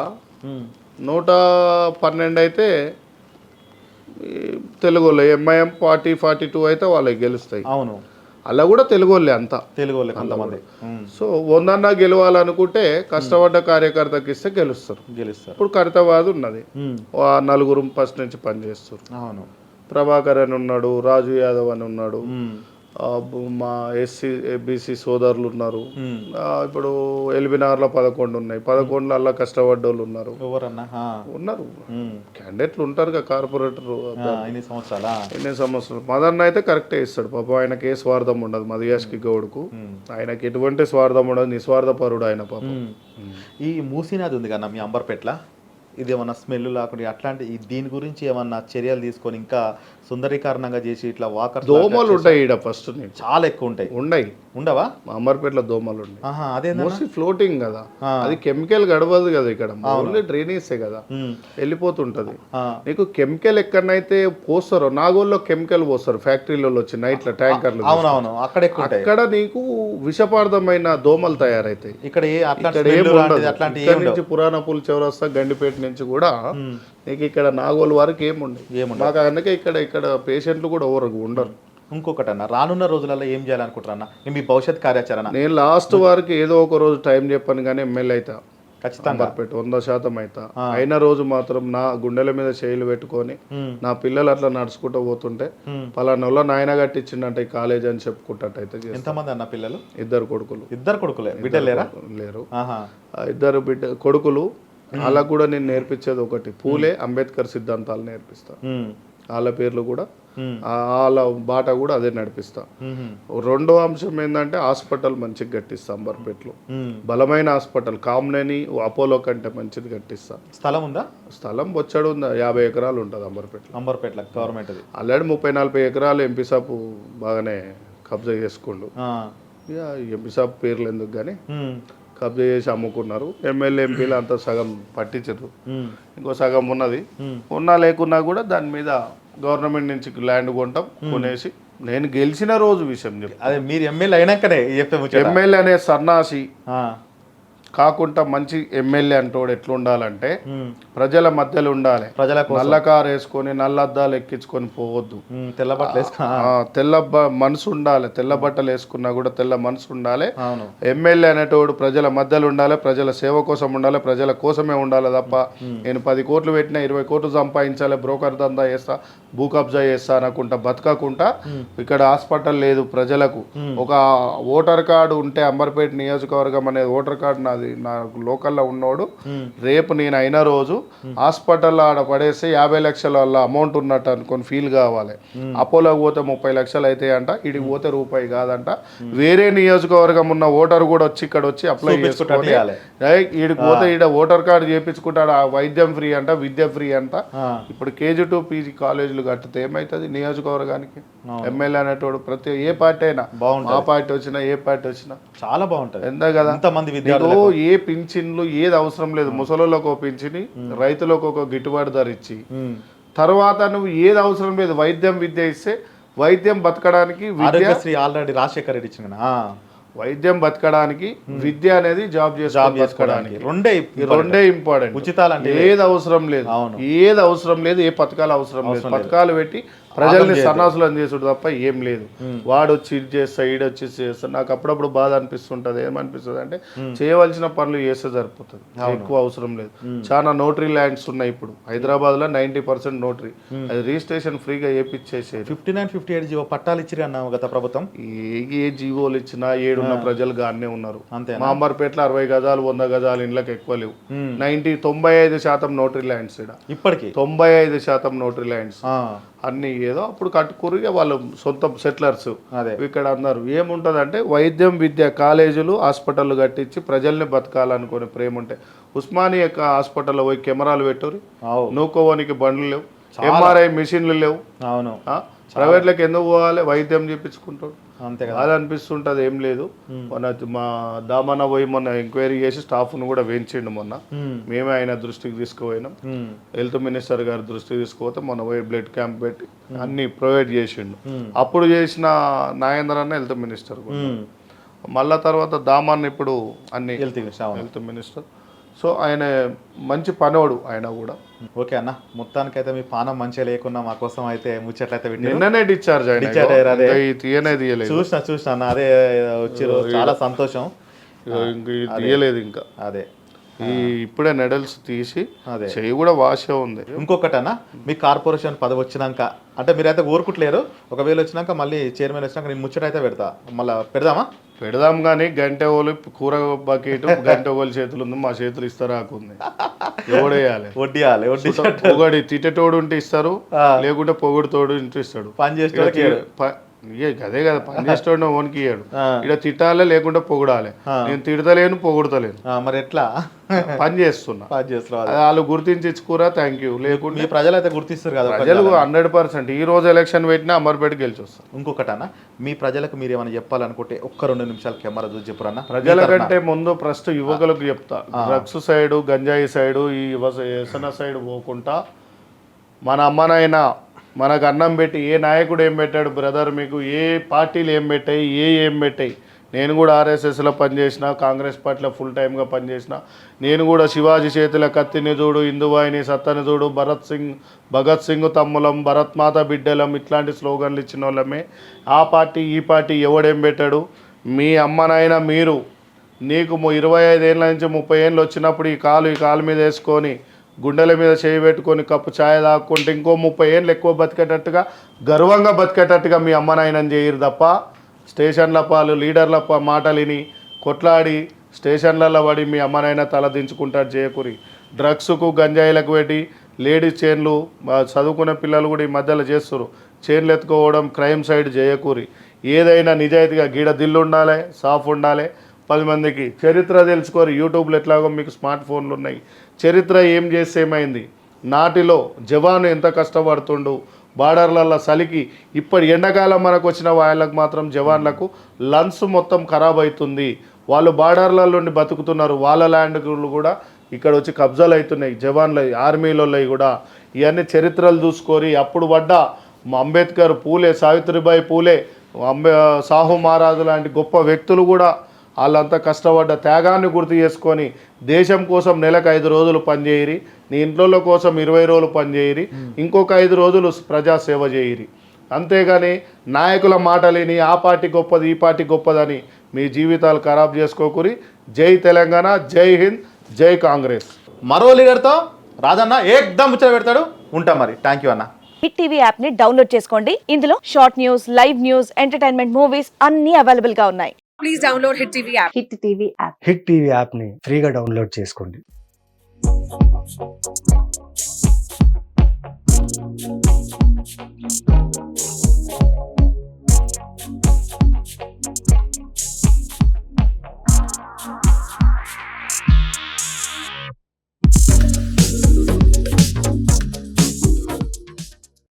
112 అయితే తెలుగు వాళ్ళు. ఎంఐఎం 40-42 అయితే వాళ్ళకి గెలుస్తాయి. అవును, అలా కూడా తెలుగు వాళ్ళే అంతా, తెలుగు వాళ్ళే కొంతమంది. సో 100 గెలవాలనుకుంటే కష్టపడ్డ కార్యకర్తకి ఇస్తే గెలుస్తారు. ఇప్పుడు ఖరీతాబాద్ ఉన్నది, 4 ఫస్ట్ నుంచి పనిచేస్తారు. అవును. ప్రభాకర్ అని ఉన్నాడు, రాజు యాదవ్ అని ఉన్నాడు, మా ఎస్సీ బీసీ సోదరులు ఉన్నారు. ఇప్పుడు ఎల్బీనగర్లో 11 ఉన్నాయి, 11 కష్టపడ్డ వాళ్ళు ఉన్నారు. ఉన్నారు క్యాండిడేట్లు ఉంటారు కదా, కార్పొరేటర్. ఎన్ని సంవత్సరాలు మదన్న అయితే కరెక్టే ఇస్తాడు పాపం. ఆయనకి ఏ స్వార్థం ఉండదు, మదియాష్కి గౌడ్కు ఆయనకి ఎటువంటి స్వార్థం ఉండదు, నిస్వార్థపరుడు ఆయన పాపం. ఈ మూసీనది ఉంది కదా మీ అంబర్పేటలో, ఇది ఏమన్నా స్మెల్ లేకుండా అట్లాంటి దీని గురించి ఏమన్నా చర్యలు తీసుకొని ఇంకా సుందరీకరణంగా చేసి ఇట్లా వాకర్ దోమలు ఉంటాయి ఈడ ఫస్ట్ చాలా ఎక్కువ ఉంటాయి. ఉండవా? అంబర్పేటలో దోమలు ఉన్నాయి. అదే మోస్ట్లీ ఫ్లోటింగ్ కదా, అది కెమికల్ గడవదు కదా ఇక్కడ, ఓన్లీ డ్రైనేజే కదా, వెళ్ళిపోతుంటది. నీకు కెమికల్ ఎక్కడనైతే పోస్తారో, నాగోల్లో కెమికల్ పోస్తారు ఫ్యాక్టరీలలో వచ్చి నైట్ల ట్యాంకర్లు, అక్కడ నీకు విషపార్థమైన దోమలు తయారైతాయి. ఇక్కడ నుంచి పురాణపూల్ చౌరస్తా గండిపేట నుంచి కూడా నీకు ఇక్కడ నాగోలు వరకు ఏముండదు. మాకు అందుకే ఇక్కడ పేషెంట్లు కూడా ఎవరు ఉండరు. ఇంకొకటి అన్న, రానున్న రోజులలో ఏం చేయాలనుకుంటారన్న మీ భవిష్యత్ కార్యాచరణ? నేను లాస్ట్ వారికి ఏదో ఒక రోజు టైం చెప్పాను కానీ ఎమ్మెల్యే అవుతా. ఖచ్చితంగా అంబర్పేట 100% అవుతా. అయిన రోజు మాత్రం నా గుండెల మీద చేయిలు పెట్టుకొని నా పిల్లలు అట్లా నడుచుకుంటూ పోతుంటే పలానోళ్ళ నాయన కట్టించిండంటే ఈ కాలేజ్ అని చెప్పుకుంటట్టయితే ఎంతమంది అన్న పిల్లలు? 2 కొడుకులు. 2 కొడుకులే, బిడ్డలు లేరా? లేరు. 2 కొడుకులు. వాళ్ళకు కూడా నేను నేర్పించేది ఒకటి, పూలే అంబేద్కర్ సిద్ధాంతాలు నేర్పిస్తా. వాళ్ళ పేర్లు కూడా వాళ్ళ బాట కూడా అదే నడిపిస్తా. రెండో అంశం ఏంటంటే హాస్పిటల్ మంచిగా కట్టిస్తా. అంబర్పేటలో బలమైన హాస్పిటల్, కామ్నేని అపోలో కంటే మంచిది కట్టిస్తా. స్థలం ఉందా? స్థలం బొచ్చాడు ఉంది, 50 ఎకరాలు ఉంటుంది అంబర్పేటలో గవర్నమెంట్. ఆల్రెడీ 30-40 ఎకరాలు ఎంపీ సాబ్ బాగానే కబ్జా చేసుకోండు. ఇక ఎంపీ సాబ్ పేర్లు ఎందుకు కానీ కబ్జా చేసి అమ్ముకున్నారు. ఎమ్మెల్యే ఎంపీలు అంతా సగం పట్టించరు, ఇంకో సగం ఉన్నది. ఉన్నా లేకున్నా కూడా దాని మీద గవర్నమెంట్ నుంచి ల్యాండ్ కొంటాం, కొనేసి నేను గెలిచిన రోజు విషయం చెప్పి. అదే మీరు ఎమ్మెల్యే అయినాకనే ఎమ్మెల్యే అనే సన్నాసి కాకుండా మంచి ఎమ్మెల్యే అంటోడు ఎట్లుండాలంటే ప్రజల మధ్యలో ఉండాలి. నల్ల కారు వేసుకొని నల్లద్దాలు ఎక్కించుకొని పోవద్దు. తెల్ల మనసు ఉండాలి. తెల్ల బట్టలు వేసుకున్నా కూడా తెల్ల మనసు ఉండాలి. ఎమ్మెల్యే అనేటోడు ప్రజల మధ్యలో ఉండాలి, ప్రజల సేవ కోసం ఉండాలి, ప్రజల కోసమే ఉండాలి తప్ప నేను 10 కోట్లు పెట్టినా 20 కోట్లు సంపాదించాలి, బ్రోకర్ దందా చేస్తా, భూ కబ్జా చేస్తా అనుకుంటా బతకకుండా ఇక్కడ హాస్పిటల్ లేదు ప్రజలకు. ఒక ఓటర్ కార్డు ఉంటే అంబర్పేట నియోజకవర్గం అనేది ఓటర్ కార్డు నాది, నాకు లోకల్లో ఉన్నోడు రేపు నేను అయిన రోజు హాస్పిటల్ ఆడ పడేస్తే 50 లక్షల అమౌంట్ ఉన్నట్టు అనుకొని ఫీల్ కావాలి. అపోలోకి పోతే 30 లక్షలు అయితే అంట, ఇడికి పోతే రూపాయి కాదంట. వేరే నియోజకవర్గం ఉన్న ఓటర్ కూడా వచ్చి ఇక్కడ వచ్చి అప్లై చేసుకొని ఈడికి పోతే ఈడ ఓటర్ కార్డు చేయించుకుంటాడు. వైద్యం ఫ్రీ అంట, విద్య ఫ్రీ అంట. ఇప్పుడు KG to PG కాలేజీలు కట్టితే ఏమవుతుంది నియోజకవర్గానికి? ఎమ్మెల్యే అనేటోడు ప్రతి ఏ పార్టీ అయినా, ఆ పార్టీ వచ్చినా ఏ పార్టీ వచ్చినా చాలా బాగుంటుంది. ఎంత కదా, ఏ పింఛన్లు ఏది అవసరం లేదు. ముసలోళ్ళకు ఒక పింఛని, రైతులకు ఒక గిట్టుబాటు ధర ఇచ్చి తర్వాత నువ్వు ఏది అవసరం లేదు, వైద్యం విద్య ఇస్తే వైద్యం బతకడానికి ఆల్రెడీ రాజశేఖర్ రెడ్డి ఇచ్చిన వైద్యం బతకడానికి విద్య అనేది జాబ్ చేసుకోవడానికి రెండే ఇంపార్టెంట్. ఉచితాలు ఏది అవసరం లేదు, ఏది అవసరం లేదు, ఏ పథకాలు అవసరం లేదు. పథకాలు పెట్టి ప్రజల్ని సన్నాసులను చేసుడు తప్ప ఏం లేదు. వాడు వచ్చి ఇది చేస్తా, ఈడొచ్చి చేస్తా. నాకు అప్పుడప్పుడు బాధ అనిపిస్తుంటది. ఏమనిపిస్తుంది అంటే చేయవలసిన పనులు చేస్తే సరిపోతుంది, ఎక్కువ అవసరం లేదు. చాలా నోటరీ ల్యాండ్స్ ఉన్నాయి ఇప్పుడు హైదరాబాద్ లో, 90% నోటరీ. అది రిజిస్ట్రేషన్ ఫ్రీగా ఏపిచ్చేసేది. 59-58 జీవో పట్టాలు ఇచ్చి అన్నావు గత ప్రభుత్వం. ఏ జీవోలు ఇచ్చినా ఏడున్న ప్రజలు గానే ఉన్నారు. మా అంబర్పేటలో 60 గజాలు 100 గజాలు ఇండ్లకు ఎక్కువ లేవు. 95% నోటరీ ల్యాండ్స్. ఇప్పటికి 95% నోటరీ ల్యాండ్స్ అన్ని ఏదో అప్పుడు కట్టుకురు వాళ్ళు సొంత సెటిలర్స్. ఇక్కడ అన్నారు ఏముంటుంది అంటే వైద్యం విద్య కాలేజీలు హాస్పిటల్ కట్టించి ప్రజల్ని బతకాలనుకునే ప్రేమ ఉంటే ఉస్మానియా హాస్పిటల్లో పోయి కెమెరాలు పెట్టరు, నూకోవానికి బండ్లు లేవు, MRI మిషన్లు లేవు. ప్రైవేట్లకు ఎందుకు పోవాలి? వైద్యం చేయించుకుంటాడు. అది అనిపిస్తుంటది. ఏం లేదు, మా దామన్న పోయి మొన్న ఎంక్వైరీ చేసి స్టాఫ్ను కూడా వేయించిండు. మొన్న మేమే ఆయన దృష్టికి తీసుకుపోయినాం, హెల్త్ మినిస్టర్ గారి దృష్టికి తీసుకుపోతే మొన్న పోయి బ్లడ్ క్యాంప్ పెట్టి అన్ని ప్రొవైడ్ చేసిండు. అప్పుడు చేసిన నాగేంద్ర అన్న హెల్త్ మినిస్టర్, మళ్ళా తర్వాత దామన్న ఇప్పుడు అన్ని హెల్త్ మినిస్టర్. సో ఆయన మంచి పనోడు ఆయన కూడా. ఓకే అన్న, మొత్తానికైతే మీ పానం మంచిగా లేకున్నా మా కోసం అయితే ముచ్చట్లయితే నిన్ననే డిశ్చార్జ్ చూసిన అన్న. అదే వచ్చారు, చాలా సంతోషం. తీయలేదు ఇంకా, అదే ఇప్పుడే నెడల్స్ తీసి చెయ్యి కూడా వాషే ఉంది. ఇంకొకటి అన్న, మీ కార్పొరేషన్ పదవి వచ్చినాక అంటే మీరైతే కోరుకుంటలేరు, ఒకవేళ వచ్చినాక మళ్ళీ చైర్మన్ వచ్చినాక నేను ముచ్చట అయితే పెడతా. మళ్ళీ పెడదాం కానీ గంటె ఓలు కూర బకెట్ గంటె ఓలు చేతులు ఉంది, మా చేతులు ఇస్తారాకుంది. ఎవడేయాలి? వడ్డీయాలి. పొగడి తిట్టేటోడు ఉంటే ఇస్తారు, లేకుంటే పొగుడుతోడు ఉంటే ఇస్తాడు. పని చేస్తే అదే కదా, పని చేస్తాడు ఓనికి ఇయ్యాడు. ఇక్కడ తిట్టాలే లేకుంటే పొగడాలి. నేను తిడతలేను, పొగుడతలేను, మరి ఎట్లా? పని చేస్తున్నా. వాళ్ళు గుర్తించి ఇచ్చుకోరా, థ్యాంక్ యూ. లేకుంటే ప్రజలు అయితే గుర్తిస్తారు కదా, ప్రజలు 100%. ఈ రోజు ఎలక్షన్ పెట్టినా అమర్పేట గెలిచి వస్తారు. ఇంకొకటి అన్న, మీ ప్రజలకు మీరు ఏమైనా చెప్పాలనుకుంటే ఒక్క 2 నిమిషాలు కెమెరా చూసి చెప్పురన్న. ప్రజల కంటే ముందు ఫస్ట్ యువకులకు చెప్తా, డ్రగ్స్ సైడు, గంజాయి సైడు, ఈ వ్యసన సైడ్ పోకుండా మన అమ్మనైనా మనకు అన్నం పెట్టి ఏ నాయకుడు ఏం పెట్టాడు బ్రదర్, మీకు ఏ పార్టీలు ఏం పెట్టాయి, ఏం పెట్టాయి. నేను కూడా RSSలో పనిచేసిన, కాంగ్రెస్ పార్టీలో ఫుల్ టైమ్గా పనిచేసిన. నేను కూడా శివాజీ చేతుల కత్తిని చూడు, ఇందువాయిని సత్తని చూడు, భగత్ సింగ్ తమ్ములం, భరత్ మాత బిడ్డలం, ఇట్లాంటి స్లోగన్లు ఇచ్చిన వాళ్ళమే. ఆ పార్టీ ఈ పార్టీ ఎవడేం పెట్టాడు? మీ అమ్మనైనా మీరు నీకు 25 ఏళ్ళ నుంచి 30 ఏళ్ళు వచ్చినప్పుడు ఈ కాలు మీద వేసుకొని గుండెల మీద చేయి పెట్టుకొని కప్పు ఛాయ్ తాక్కుంటే ఇంకో 30 ఏళ్ళు ఎక్కువ బతికేటట్టుగా గర్వంగా బతికేటట్టుగా మీ అమ్మ నాయనని చేయరు తప్ప స్టేషన్ల పాలు లీడర్ల మాటలు విని కొట్లాడి స్టేషన్లలో పడి మీ అమ్మ నాయన తల దించుకుంటాడు చేయకూరి. డ్రగ్స్కు గంజాయిలకు పెట్టి లేడీస్ చైన్లు చదువుకునే పిల్లలు కూడా ఈ మధ్యలో చేస్తారు, చైన్లు ఎత్తుకోవడం క్రైమ్ సైడ్ చేయకూరి. ఏదైనా నిజాయితీగా గీడ దిల్లు ఉండాలి, సాఫ్ ఉండాలి. 10 మందికి చరిత్ర తెలుసుకోరు. యూట్యూబ్లో ఎట్లాగో మీకు స్మార్ట్ ఫోన్లు ఉన్నాయి. చరిత్ర ఏం చేస్తే ఏమైంది, నాటిలో జవాను ఎంత కష్టపడుతుండు బార్డర్లలో చలికి. ఇప్పటి ఎండాకాలం మనకు వచ్చిన వాళ్ళకు మాత్రం జవాన్లకు లంగ్స్ మొత్తం ఖరాబ్ అవుతుంది. వాళ్ళు బార్డర్ల నుండి బతుకుతున్నారు, వాళ్ళ ల్యాండ్లు కూడా ఇక్కడ వచ్చి కబ్జాలు అవుతున్నాయి జవాన్లు ఆర్మీలలో కూడా. ఇవన్నీ చరిత్రలు చూసుకొని అప్పుడు పడ్డ అంబేద్కర్, పూలే, సావిత్రిబాయి పూలే, సాహు మహారాజు లాంటి గొప్ప వ్యక్తులు కూడా వాళ్ళంతా కష్టపడ్డ త్యాగాన్ని గుర్తు చేసుకొని దేశం కోసం నెలకు 5 రోజులు పనిచేయరి, నీ ఇంట్లో కోసం 20 రోజులు పనిచేయరి, ఇంకొక 5 రోజులు ప్రజాసేవ చేయరి. అంతేగాని నాయకుల మాటలేని ఆ పార్టీ గొప్పది ఈ పార్టీ గొప్పదని మీ జీవితాలు ఖరాబ్ చేసుకోకూరి. జై తెలంగాణ, జై హింద్, జై కాంగ్రెస్. మరో లీడర్తో రాజన్న ఏకదం ముచ్చట పెడతాడు. ఉంటా మరి. థ్యాంక్ యూ అన్న. హిట్ టీవీ యాప్ ని డౌన్లోడ్ చేసుకోండి. ఇందులో short news, live news, entertainment movies అన్ని అవైలబుల్ గా ఉన్నాయి. Please download Hit TV app. Hit TV app. Hit TV యాప్ని ఫ్రీగా డౌన్లోడ్ చేసుకోండి.